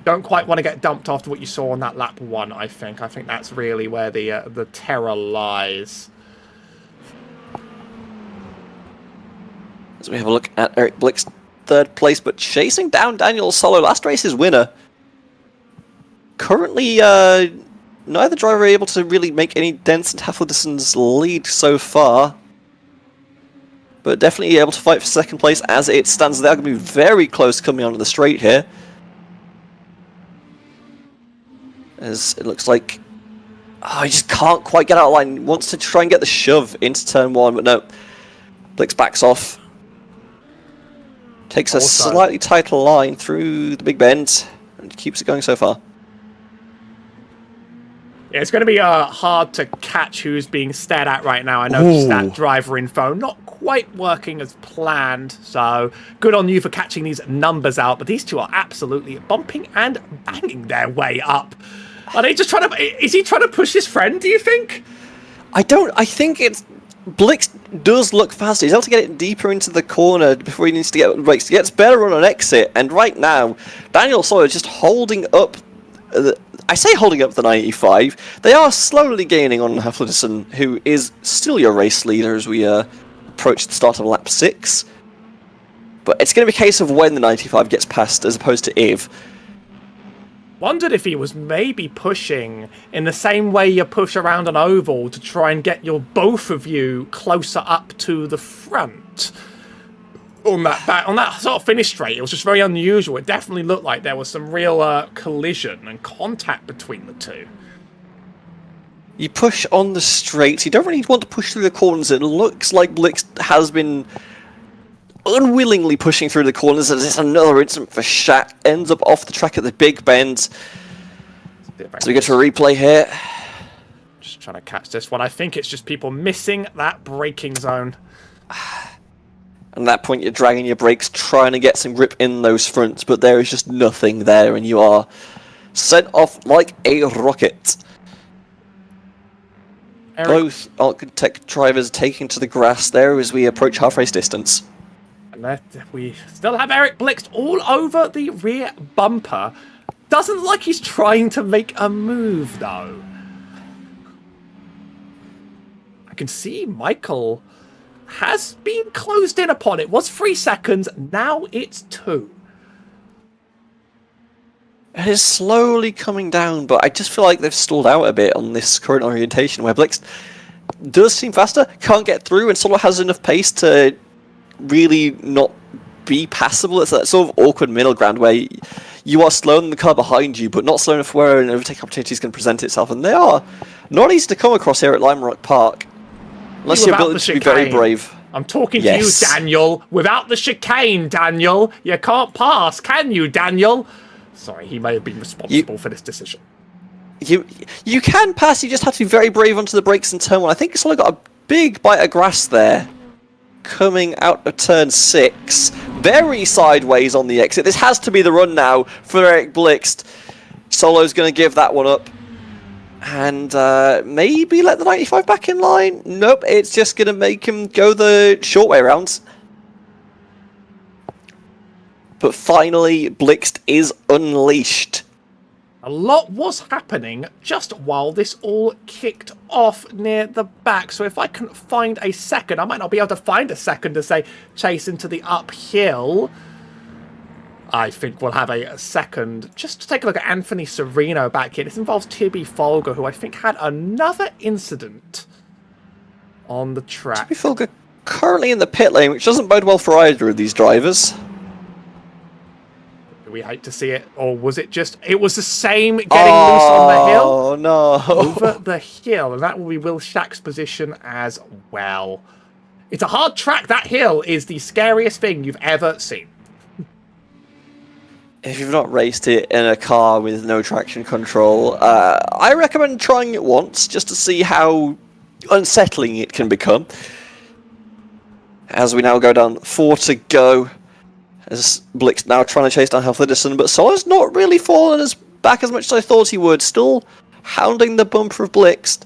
Don't quite want to get dumped after what you saw on that lap 1, I think. I think that's really where the terror lies. As we have a look at Eric Blix, 3rd place, but chasing down Daniel Solo, last race's winner. Currently, neither driver able to really make any dents in Hafledison's lead so far. But definitely able to fight for 2nd place as it stands. They're going to be very close coming onto the straight here. As it looks like... Oh, he just can't quite get out of line. He wants to try and get the shove into turn 1, but no. Blix backs off. Takes a slightly tighter line through the big bend and keeps it going so far. Yeah, it's going to be hard to catch who's being stared at right now. I noticed that driver info not quite working as planned, so good on you for catching these numbers out. But these two are absolutely bumping and banging their way up. Are they just trying to... Is he trying to push his friend, do you think? I think it's... Blix does look faster. He's able to get it deeper into the corner before he needs to get brakes. He gets better on an exit, and right now, Daniel Sawyer is just holding up... I say holding up the 95. They are slowly gaining on Hafledison, who is still your race leader as we approach the start of lap 6. But it's going to be a case of when the 95 gets passed as opposed to if. Wondered if he was maybe pushing in the same way you push around an oval to try and get both of you closer up to the front. On that sort of finish straight, it was just very unusual. It definitely looked like there was some real collision and contact between the two. You push on the straights. You don't really want to push through the corners. It looks like Blix has been unwillingly pushing through the corners. As it's another incident for Shaq. Ends up off the track at the big bend. So we get to a replay here. Just trying to catch this one. I think it's just people missing that braking zone. And at that point, you're dragging your brakes, trying to get some grip in those fronts, but there is just nothing there, and you are sent off like a rocket. Both Architect drivers taking to the grass there as we approach half-race distance. And we still have Eric Blix all over the rear bumper. Doesn't look like he's trying to make a move, though. I can see Michael has been closed in upon. It was 3 seconds, now it's 2. It is slowly coming down, but I just feel like they've stalled out a bit on this current orientation where Blix does seem faster, can't get through, and Solo has enough pace to really not be passable. It's that sort of awkward middle ground where you are slower than the car behind you, but not slow enough where an overtake opportunity is going to present itself, and they are not easy to come across here at Lime Rock Park. Unless you're built to be very brave. I'm talking to you, Daniel. Without the chicane, Daniel, you can't pass, can you, Daniel? Sorry, he may have been responsible for this decision. You can pass, you just have to be very brave onto the brakes in turn 1. I think it's only got a big bite of grass there. Coming out of turn 6. Very sideways on the exit. This has to be the run now for Eric Blixt. Solo's going to give that one up. And maybe let the 95 back in line? Nope, it's just going to make him go the short way around. But finally, Blixt is unleashed. A lot was happening just while this all kicked off near the back. So if I can find a second, I might not be able to find a second to say chase into the uphill. I think we'll have a second just to take a look at Anthony Serino back here. This involves Tibby Folger, who I think had another incident on the track. Tibby Folger currently in the pit lane, which doesn't bode well for either of these drivers. We hate to see it, or was it just... It was the same getting loose on the hill? Oh, no. Over the hill, and that will be Will Shack's position as well. It's a hard track. That hill is the scariest thing you've ever seen. If you've not raced it in a car with no traction control, I recommend trying it once, just to see how unsettling it can become. As we now go down 4 to go. As Blixt now trying to chase down Halfliderson, but Solo's not really fallen back as much as I thought he would. Still hounding the bumper of Blixt.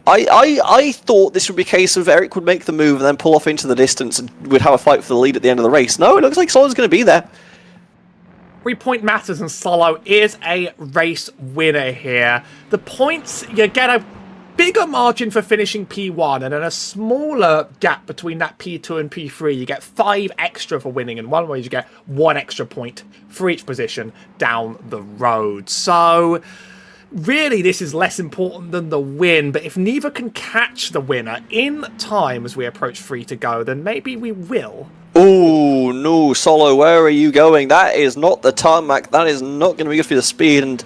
I thought this would be a case of Eric would make the move and then pull off into the distance and would have a fight for the lead at the end of the race. No, it looks like Solo's going to be there. 3 point matters, and Solo is a race winner here. The points, you get a bigger margin for finishing P1 and then a smaller gap between that P2 and P3. You get 5 extra for winning, and one way you get 1 extra point for each position down the road. So really this is less important than the win, but if neither can catch the winner in time as we approach 3 to go, then maybe we will. Oh no, Solo, where are you going? That is not the tarmac. That is not going to be good for the speed, and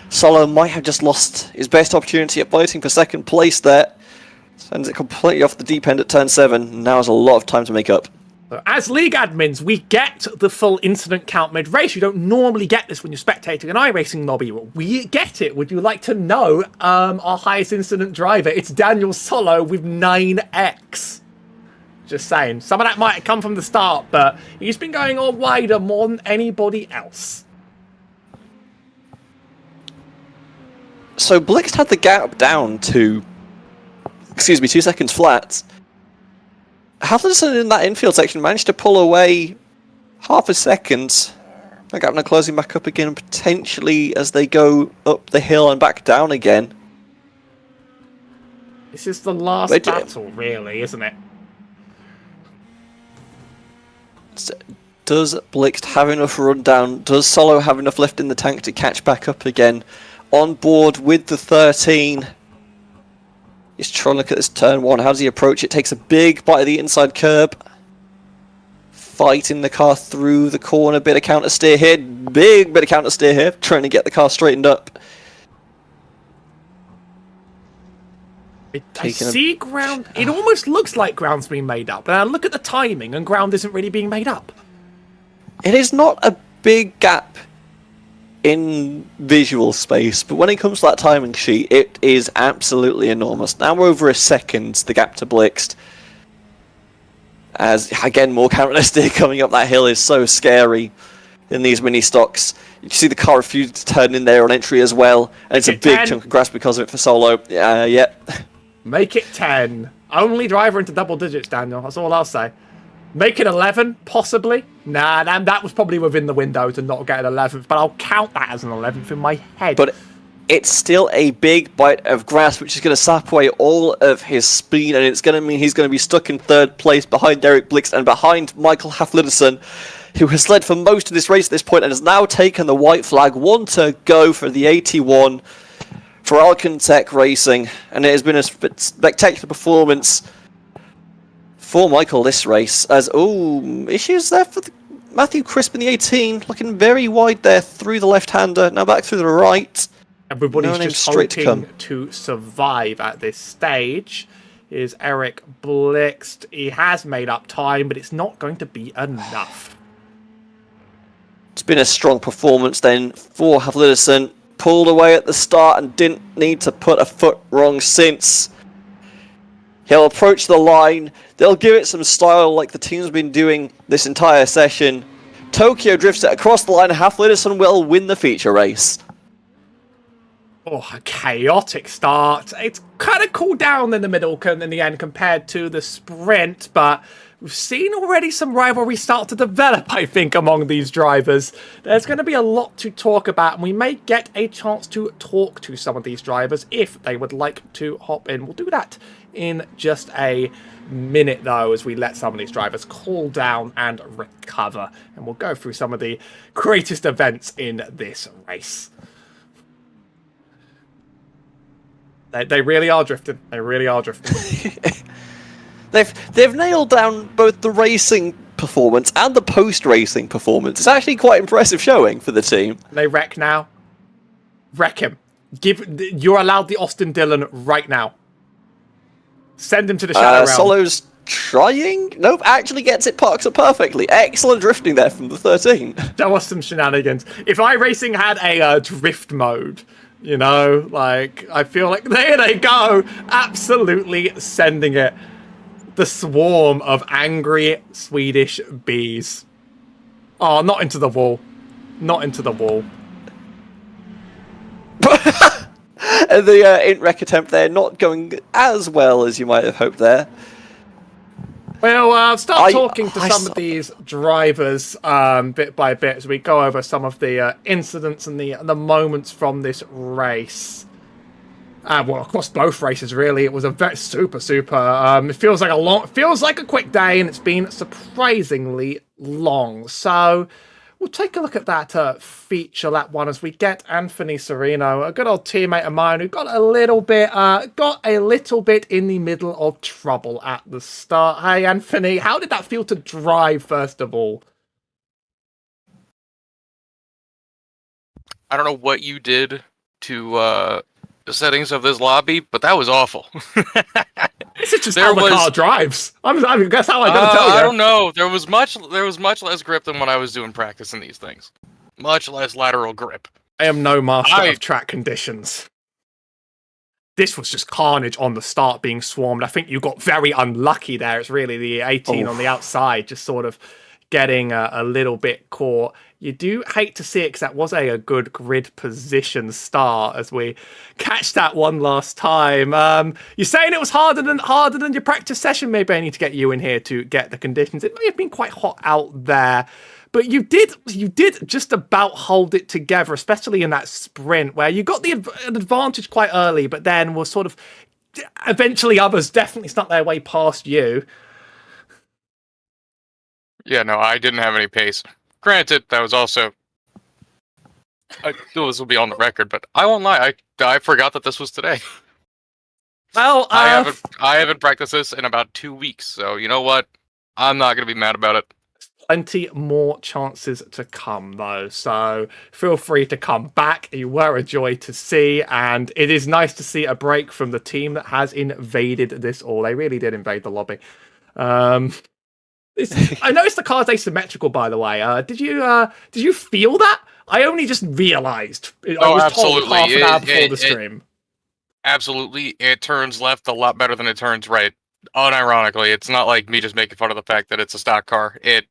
Solo might have just lost his best opportunity at fighting for second place there. Sends it completely off the deep end at turn 7. Now has a lot of time to make up. So as league admins, we get the full incident count mid-race. You don't normally get this when you're spectating an iRacing lobby, but we get it. Would you like to know our highest incident driver? It's Daniel Solo with 9x. Just saying. Some of that might have come from the start, but he's been going all wider more than anybody else. So Blixt had the gap down to, 2 seconds flat. Halfliderson in that infield section managed to pull away half a second. That gap now closing back up again, potentially as they go up the hill and back down again. This is the last battle, really, isn't it? Does Blixt have enough rundown? Does Solo have enough left in the tank to catch back up again? On board with the 13. He's trying to look at this turn 1. How does he approach it? Takes a big bite of the inside curb. Fighting the car through the corner. Bit of counter steer here. Big bit of counter steer here. Trying to get the car straightened up. I see ground. It almost looks like ground's being made up. But I look at the timing and ground isn't really being made up. It is not a big gap in visual space, but when it comes to that timing sheet, it is absolutely enormous. Now we're over a second, the gap to Blixt. As, again, more counter steer coming up that hill is so scary in these mini stocks. You see the car refuse to turn in there on entry as well, and it's a big chunk of grass because of it for Solo. Yeah. Make it 10. Only driver into double digits, Daniel. That's all I'll say. Make it 11, possibly. Nah, that was probably within the window to not get an 11th, but I'll count that as an 11th in my head. But it's still a big bite of grass, which is going to sap away all of his speed, and it's going to mean he's going to be stuck in 3rd place behind Eric Blixt and behind Michael Halfliderson, who has led for most of this race at this point and has now taken the white flag. 1 to go for the 81 for Alcantech Racing, and it has been a spectacular performance for Michael this race, as, issues there for Matthew Crisp in the 18, looking very wide there through the left-hander, now back through the right. Everybody's just hoping to survive at this stage. is Eric Blixt. He has made up time, but it's not going to be enough. It's been a strong performance then for Davison. Pulled away at the start and didn't need to put a foot wrong since. He'll approach the line. They'll give it some style like the team's been doing this entire session. Tokyo drifts it across the line. Davison will win the feature race. Oh, a chaotic start. It's kind of cooled down in the middle and in the end compared to the sprint, but we've seen already some rivalry start to develop, I think, among these drivers. There's going to be a lot to talk about, and we may get a chance to talk to some of these drivers if they would like to hop in. We'll do that in just a minute, though, as we let some of these drivers cool down and recover. And we'll go through some of the greatest events in this race. They really are drifting. They really are drifting. They've nailed down both the racing performance and the post-racing performance. It's actually quite impressive showing for the team. They wreck now. Wreck him. You're allowed the Austin Dillon right now. Send him to the Shadow Realm. Solo's trying? Nope, actually gets it parked up perfectly. Excellent drifting there from the 13. There was some shenanigans. If iRacing had a drift mode, you know, like, I feel like there they go. Absolutely sending it. The swarm of angry Swedish bees. Oh, not into the wall. Not into the wall. And the int-wreck attempt there not going as well as you might have hoped there. Well, start talking to some of these drivers bit by bit as we go over some of the incidents and the moments from this race. Well, across both races, really, it was a very super. It feels like a quick day, and it's been surprisingly long. So we'll take a look at that feature lap one as we get Anthony Serino, a good old teammate of mine who got a little bit in the middle of trouble at the start. Hey, Anthony, how did that feel to drive first of all? I don't know what you did to the settings of this lobby, but that was awful. This is just how the car drives. I guess how I'm gonna tell you. I don't know. There was much less grip than when I was doing practice in these things. Much less lateral grip. I am no master of track conditions. This was just carnage on the start, being swarmed. I think you got very unlucky there. It's really the 18 on the outside, just sort of getting a little bit caught. You do hate to see it because that was a good grid position start as we catch that one last time. You're saying it was harder than your practice session. Maybe I need to get you in here to get the conditions. It may have been quite hot out there, but you did just about hold it together, especially in that sprint where you got an advantage quite early, but then was sort of eventually others definitely snuck their way past you. Yeah, no, I didn't have any pace. Granted, that was also... this will be on the record, but I won't lie, I forgot that this was today. Well, I haven't practiced this in about 2 weeks, so you know what? I'm not going to be mad about it. Plenty more chances to come, though, so feel free to come back. You were a joy to see, and it is nice to see a break from the team that has invaded this all. They really did invade the lobby. I noticed the car's asymmetrical, by the way. Did you feel that? I only just realised. I was told half an hour before the stream. Absolutely. It turns left a lot better than it turns right. Unironically, it's not like me just making fun of the fact that it's a stock car. It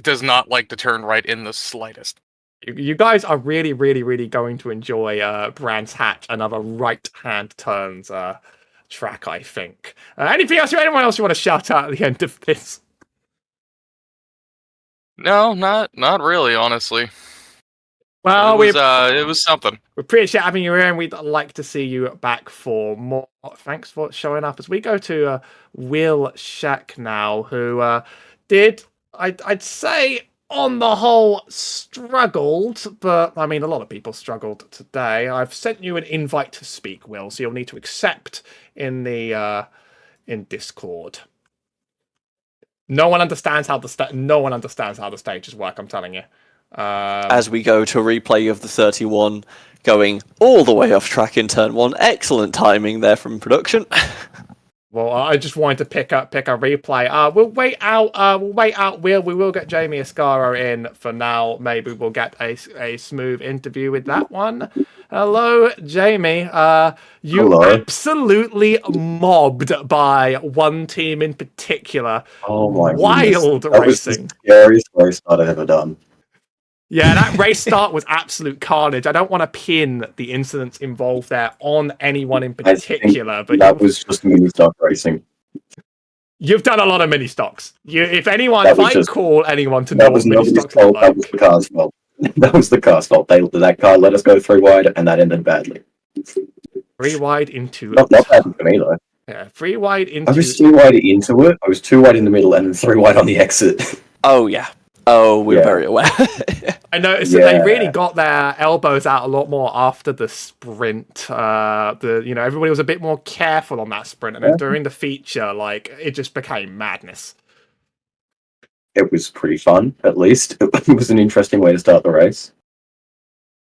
does not like to turn right in the slightest. You guys are really, really, really going to enjoy Brands Hatch, another right-hand turns track, I think. Anyone else you want to shout out at the end of this? No, not really, honestly. Well, it was something. We appreciate having you here, and we'd like to see you back for more. Thanks for showing up. As we go to Will Shack now, who did, I'd say, on the whole, struggled, but I mean, a lot of people struggled today. I've sent you an invite to speak, Will, so you'll need to accept in the in Discord. No one understands how the stages work. I'm telling you. As we go to a replay of the 31 going all the way off track in turn one, excellent timing there from production. Well, I just wanted to pick a replay. We'll wait out. We will get Jamie Ascaro in for now. Maybe we'll get a smooth interview with that one. Hello, Jamie. You Hello. absolutely mobbed by one team in particular. Oh my Wild goodness. That was racing. the scariest race I've ever done. Yeah, that race start was absolute carnage. I don't want to pin the incidents involved there on anyone in particular, but that was just mini stock racing. you've done a lot of mini stocks. If I call anyone to know That what was mini nobody's stocks look fault. That like, was the car's fault. That was the car's fault. That car let us go 3 wide, and that ended badly. 3 wide into Not bad for me though. yeah, 3 wide into. I was 2 wide into it. I was 2 wide in the middle, and then 3 wide on the exit. Oh yeah. Oh, we're very aware. I noticed that they really got their elbows out a lot more after the sprint. Everybody was a bit more careful on that sprint, and then during the feature, like it just became madness. It was pretty fun, at least. It was an interesting way to start the race.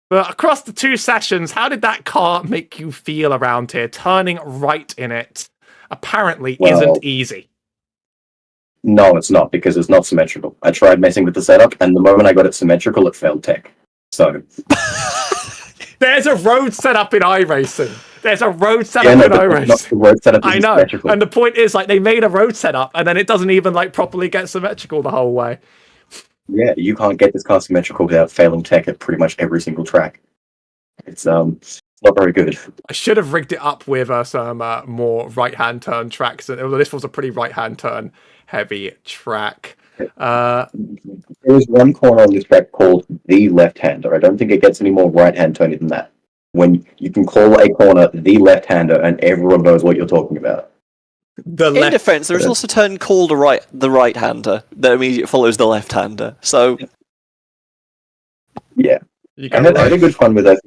But across the 2 sessions, how did that car make you feel around here? Turning right in it apparently isn't easy. No, it's not, because it's not symmetrical. I tried messing with the setup, and the moment I got it symmetrical, it failed tech. So... There's a road setup in iRacing. There's a road setup in iRacing. The road setup I know. And the point is, like, they made a road setup, and then it doesn't even, like, properly get symmetrical the whole way. Yeah, you can't get this car symmetrical without failing tech at pretty much every single track. It's not very good. I should have rigged it up with some more right-hand turn tracks. This was a pretty right-hand turn heavy track. There is one corner on this track called the left-hander. I don't think it gets any more right-hand turny than that. When you can call a corner the left-hander and everyone knows what you're talking about. In defense, there is also a turn called the right-hander that immediately follows the left-hander. So, yeah, I had a good fun with that.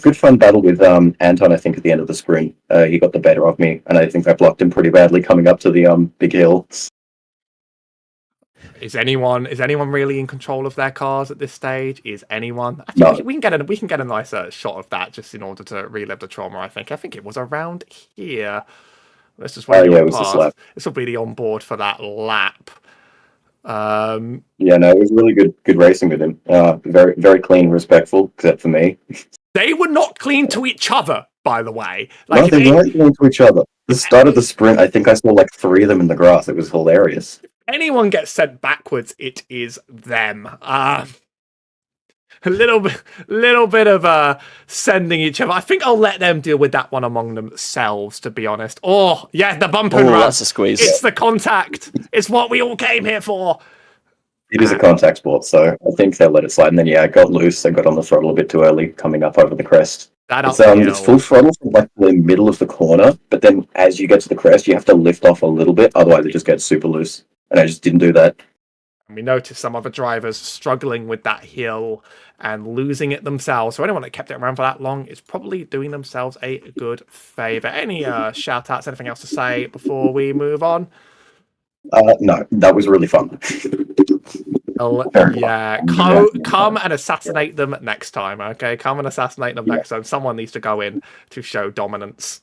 Good fun battle with Anton. I think at the end of the sprint, he got the better of me, and I think I blocked him pretty badly coming up to the big hill. Is anyone really in control of their cars at this stage? Is anyone? No. We can get a nice shot of that just in order to relive the trauma. I think it was around here. Let's just wait. It was this lap. This will be the onboard for that lap. It was really good racing with him. Very very clean, respectful, except for me. They were not clean to each other, by the way. No, they weren't clean to each other. The start of the sprint, I think I saw like 3 of them in the grass. It was hilarious. Anyone gets sent backwards, it is them. A little bit of sending each other. I think I'll let them deal with that one among themselves, to be honest. Oh, yeah, the bump and run. That's a squeeze. It's the contact. It's what we all came here for. It is a contact sport, so I think they'll let it slide. And then, I got loose. I got on the throttle a bit too early, coming up over the crest. It's full throttle from like the middle of the corner, but then as you get to the crest, you have to lift off a little bit, otherwise it just gets super loose. And I just didn't do that. And we noticed some other drivers struggling with that hill and losing it themselves. So anyone that kept it around for that long is probably doing themselves a good favour. Any shout-outs, anything else to say before we move on? No, that was really fun. Come and assassinate them next time, okay? Come and assassinate them next time. Someone needs to go in to show dominance.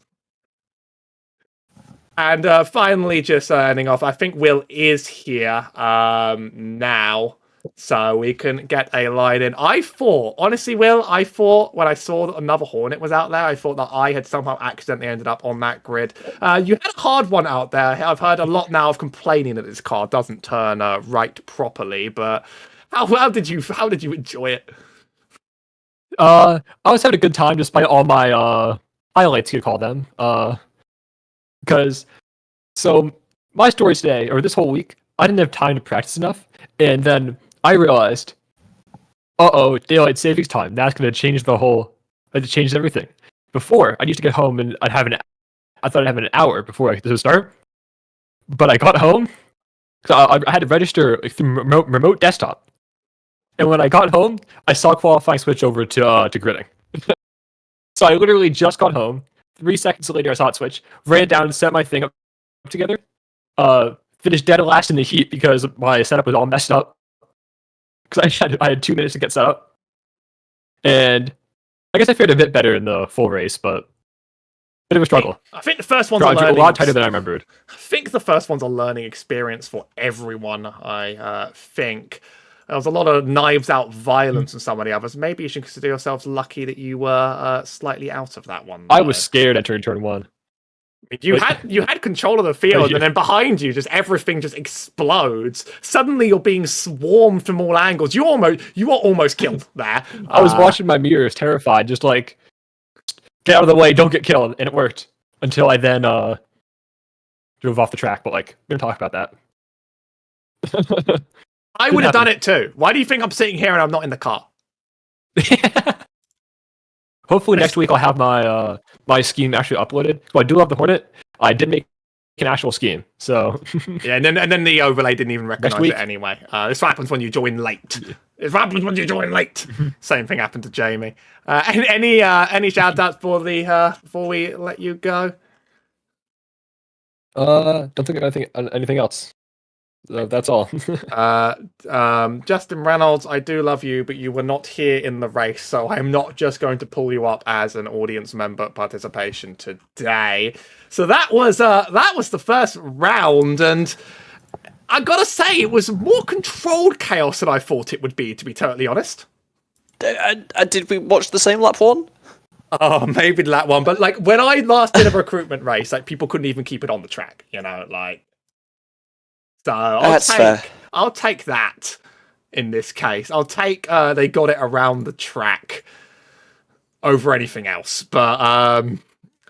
And finally, just ending off, I think Will is here now, so we can get a line in. Honestly, Will, I thought when I saw that another Hornet was out there, I thought that I had somehow accidentally ended up on that grid. You had a hard one out there. I've heard a lot now of complaining that this car doesn't turn right properly, but how did you enjoy it? I was having a good time despite all my highlights, you call them. Because, my story today, or this whole week, I didn't have time to practice enough, and then I realized, daylight savings time, that's going to change change everything. Before, I used to get home and I thought I'd have an hour before this would start, but I got home, so I had to register through remote desktop, and when I got home, I saw qualifying switch over to gridding. So I literally just got home. 3 seconds later, I saw it switch, ran down and set my thing up together. Finished dead last in the heat because my setup was all messed up. Because I had 2 minutes to get set up. And I guess I fared a bit better in the full race, but bit of a struggle. I think the first one's A lot tighter than I remembered. I think the first one's a learning experience for everyone. I think there was a lot of knives out violence in some of the others. Maybe you should consider yourselves lucky that you were slightly out of that one. I was scared entering turn 1. You had control of the field, and then behind you, just everything just explodes. Suddenly, you're being swarmed from all angles. You are almost killed there. I was watching my mirrors, terrified, just like, get out of the way, don't get killed, and it worked until I then drove off the track. But like, we're gonna talk about that. I would have done it too. Why do you think I'm sitting here and I'm not in the car? Hopefully next week I'll have my my scheme actually uploaded. So I do love the Hornet. I did make an actual scheme, so yeah. And then the overlay didn't even recognize it anyway. This happens when you join late. It happens when you join late. Same thing happened to Jamie. Any shout outs for before we let you go? Don't think of anything else. That's all. Justin Reynolds, I do love you, but you were not here in the race, so I'm not just going to pull you up as an audience member participation today. So that was the first round, and I gotta say it was more controlled chaos than I thought it would be, to be totally honest. Did we watch the same lap 1? Oh, maybe that one, but like when I last did a recruitment race, like people couldn't even keep it on the track, like. So I'll take that in this case. I'll take they got it around the track over anything else. But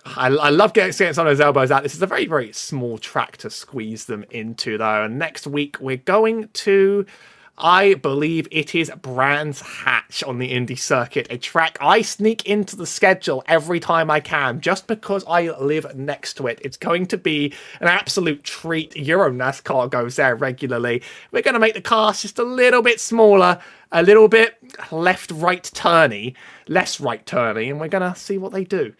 I love getting some of those elbows out. This is a very, very small track to squeeze them into, though. And next week we're going to, I believe it is Brands Hatch on the Indy circuit, a track I sneak into the schedule every time I can, just because I live next to it. It's going to be an absolute treat. Euro NASCAR goes there regularly. We're going to make the cars just a little bit smaller, a little bit less right turny, and we're going to see what they do.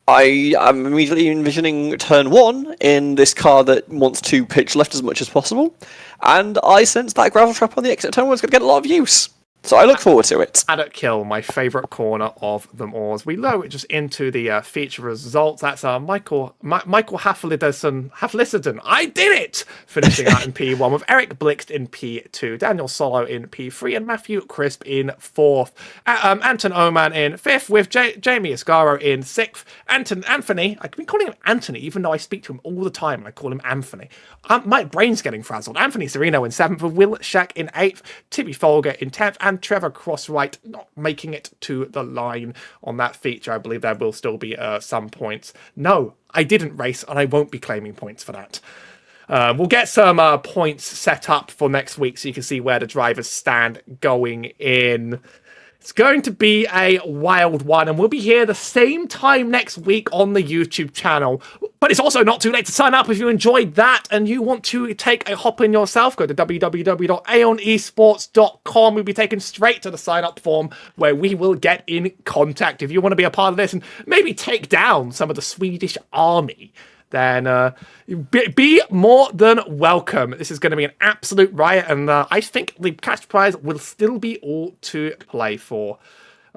I am immediately envisioning turn 1 in this car that wants to pitch left as much as possible, and I sense that gravel trap on the exit turn 1 is going to get a lot of use. So I look forward to it. Paddock Hill, my favourite corner of them all. As we lower it just into the feature results, that's Michael Haflisserden. I did it! Finishing out in P1 with Eric Blixt in P2, Daniel Solo in P3, and Matthew Crisp in 4th. Anton Oman in 5th, with Jamie Escaro in 6th. Anthony, I've been calling him Anthony, even though I speak to him all the time, and I call him Anthony. My brain's getting frazzled. Anthony Serino in 7th, with Will Shack in 8th, Tibby Folger in 10th, and Trevor Crosswhite not making it to the line on that feature. I believe there will still be some points. No, I didn't race, and I won't be claiming points for that. We'll get some points set up for next week so you can see where the drivers stand going in. It's going to be a wild one, and we'll be here the same time next week on the YouTube channel. But it's also not too late to sign up if you enjoyed that and you want to take a hop in yourself. Go to www.aeonesports.com. We'll be taken straight to the sign-up form where we will get in contact. If you want to be a part of this and maybe take down some of the Swedish army, then be more than welcome. This is going to be an absolute riot, and I think the cash prize will still be all to play for.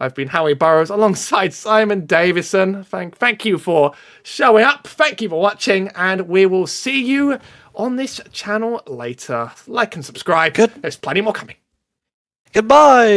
I've been Howie Burroughs alongside Simon Davison. Thank you for showing up. Thank you for watching, and we will see you on this channel later. Like and subscribe. There's plenty more coming. Goodbye.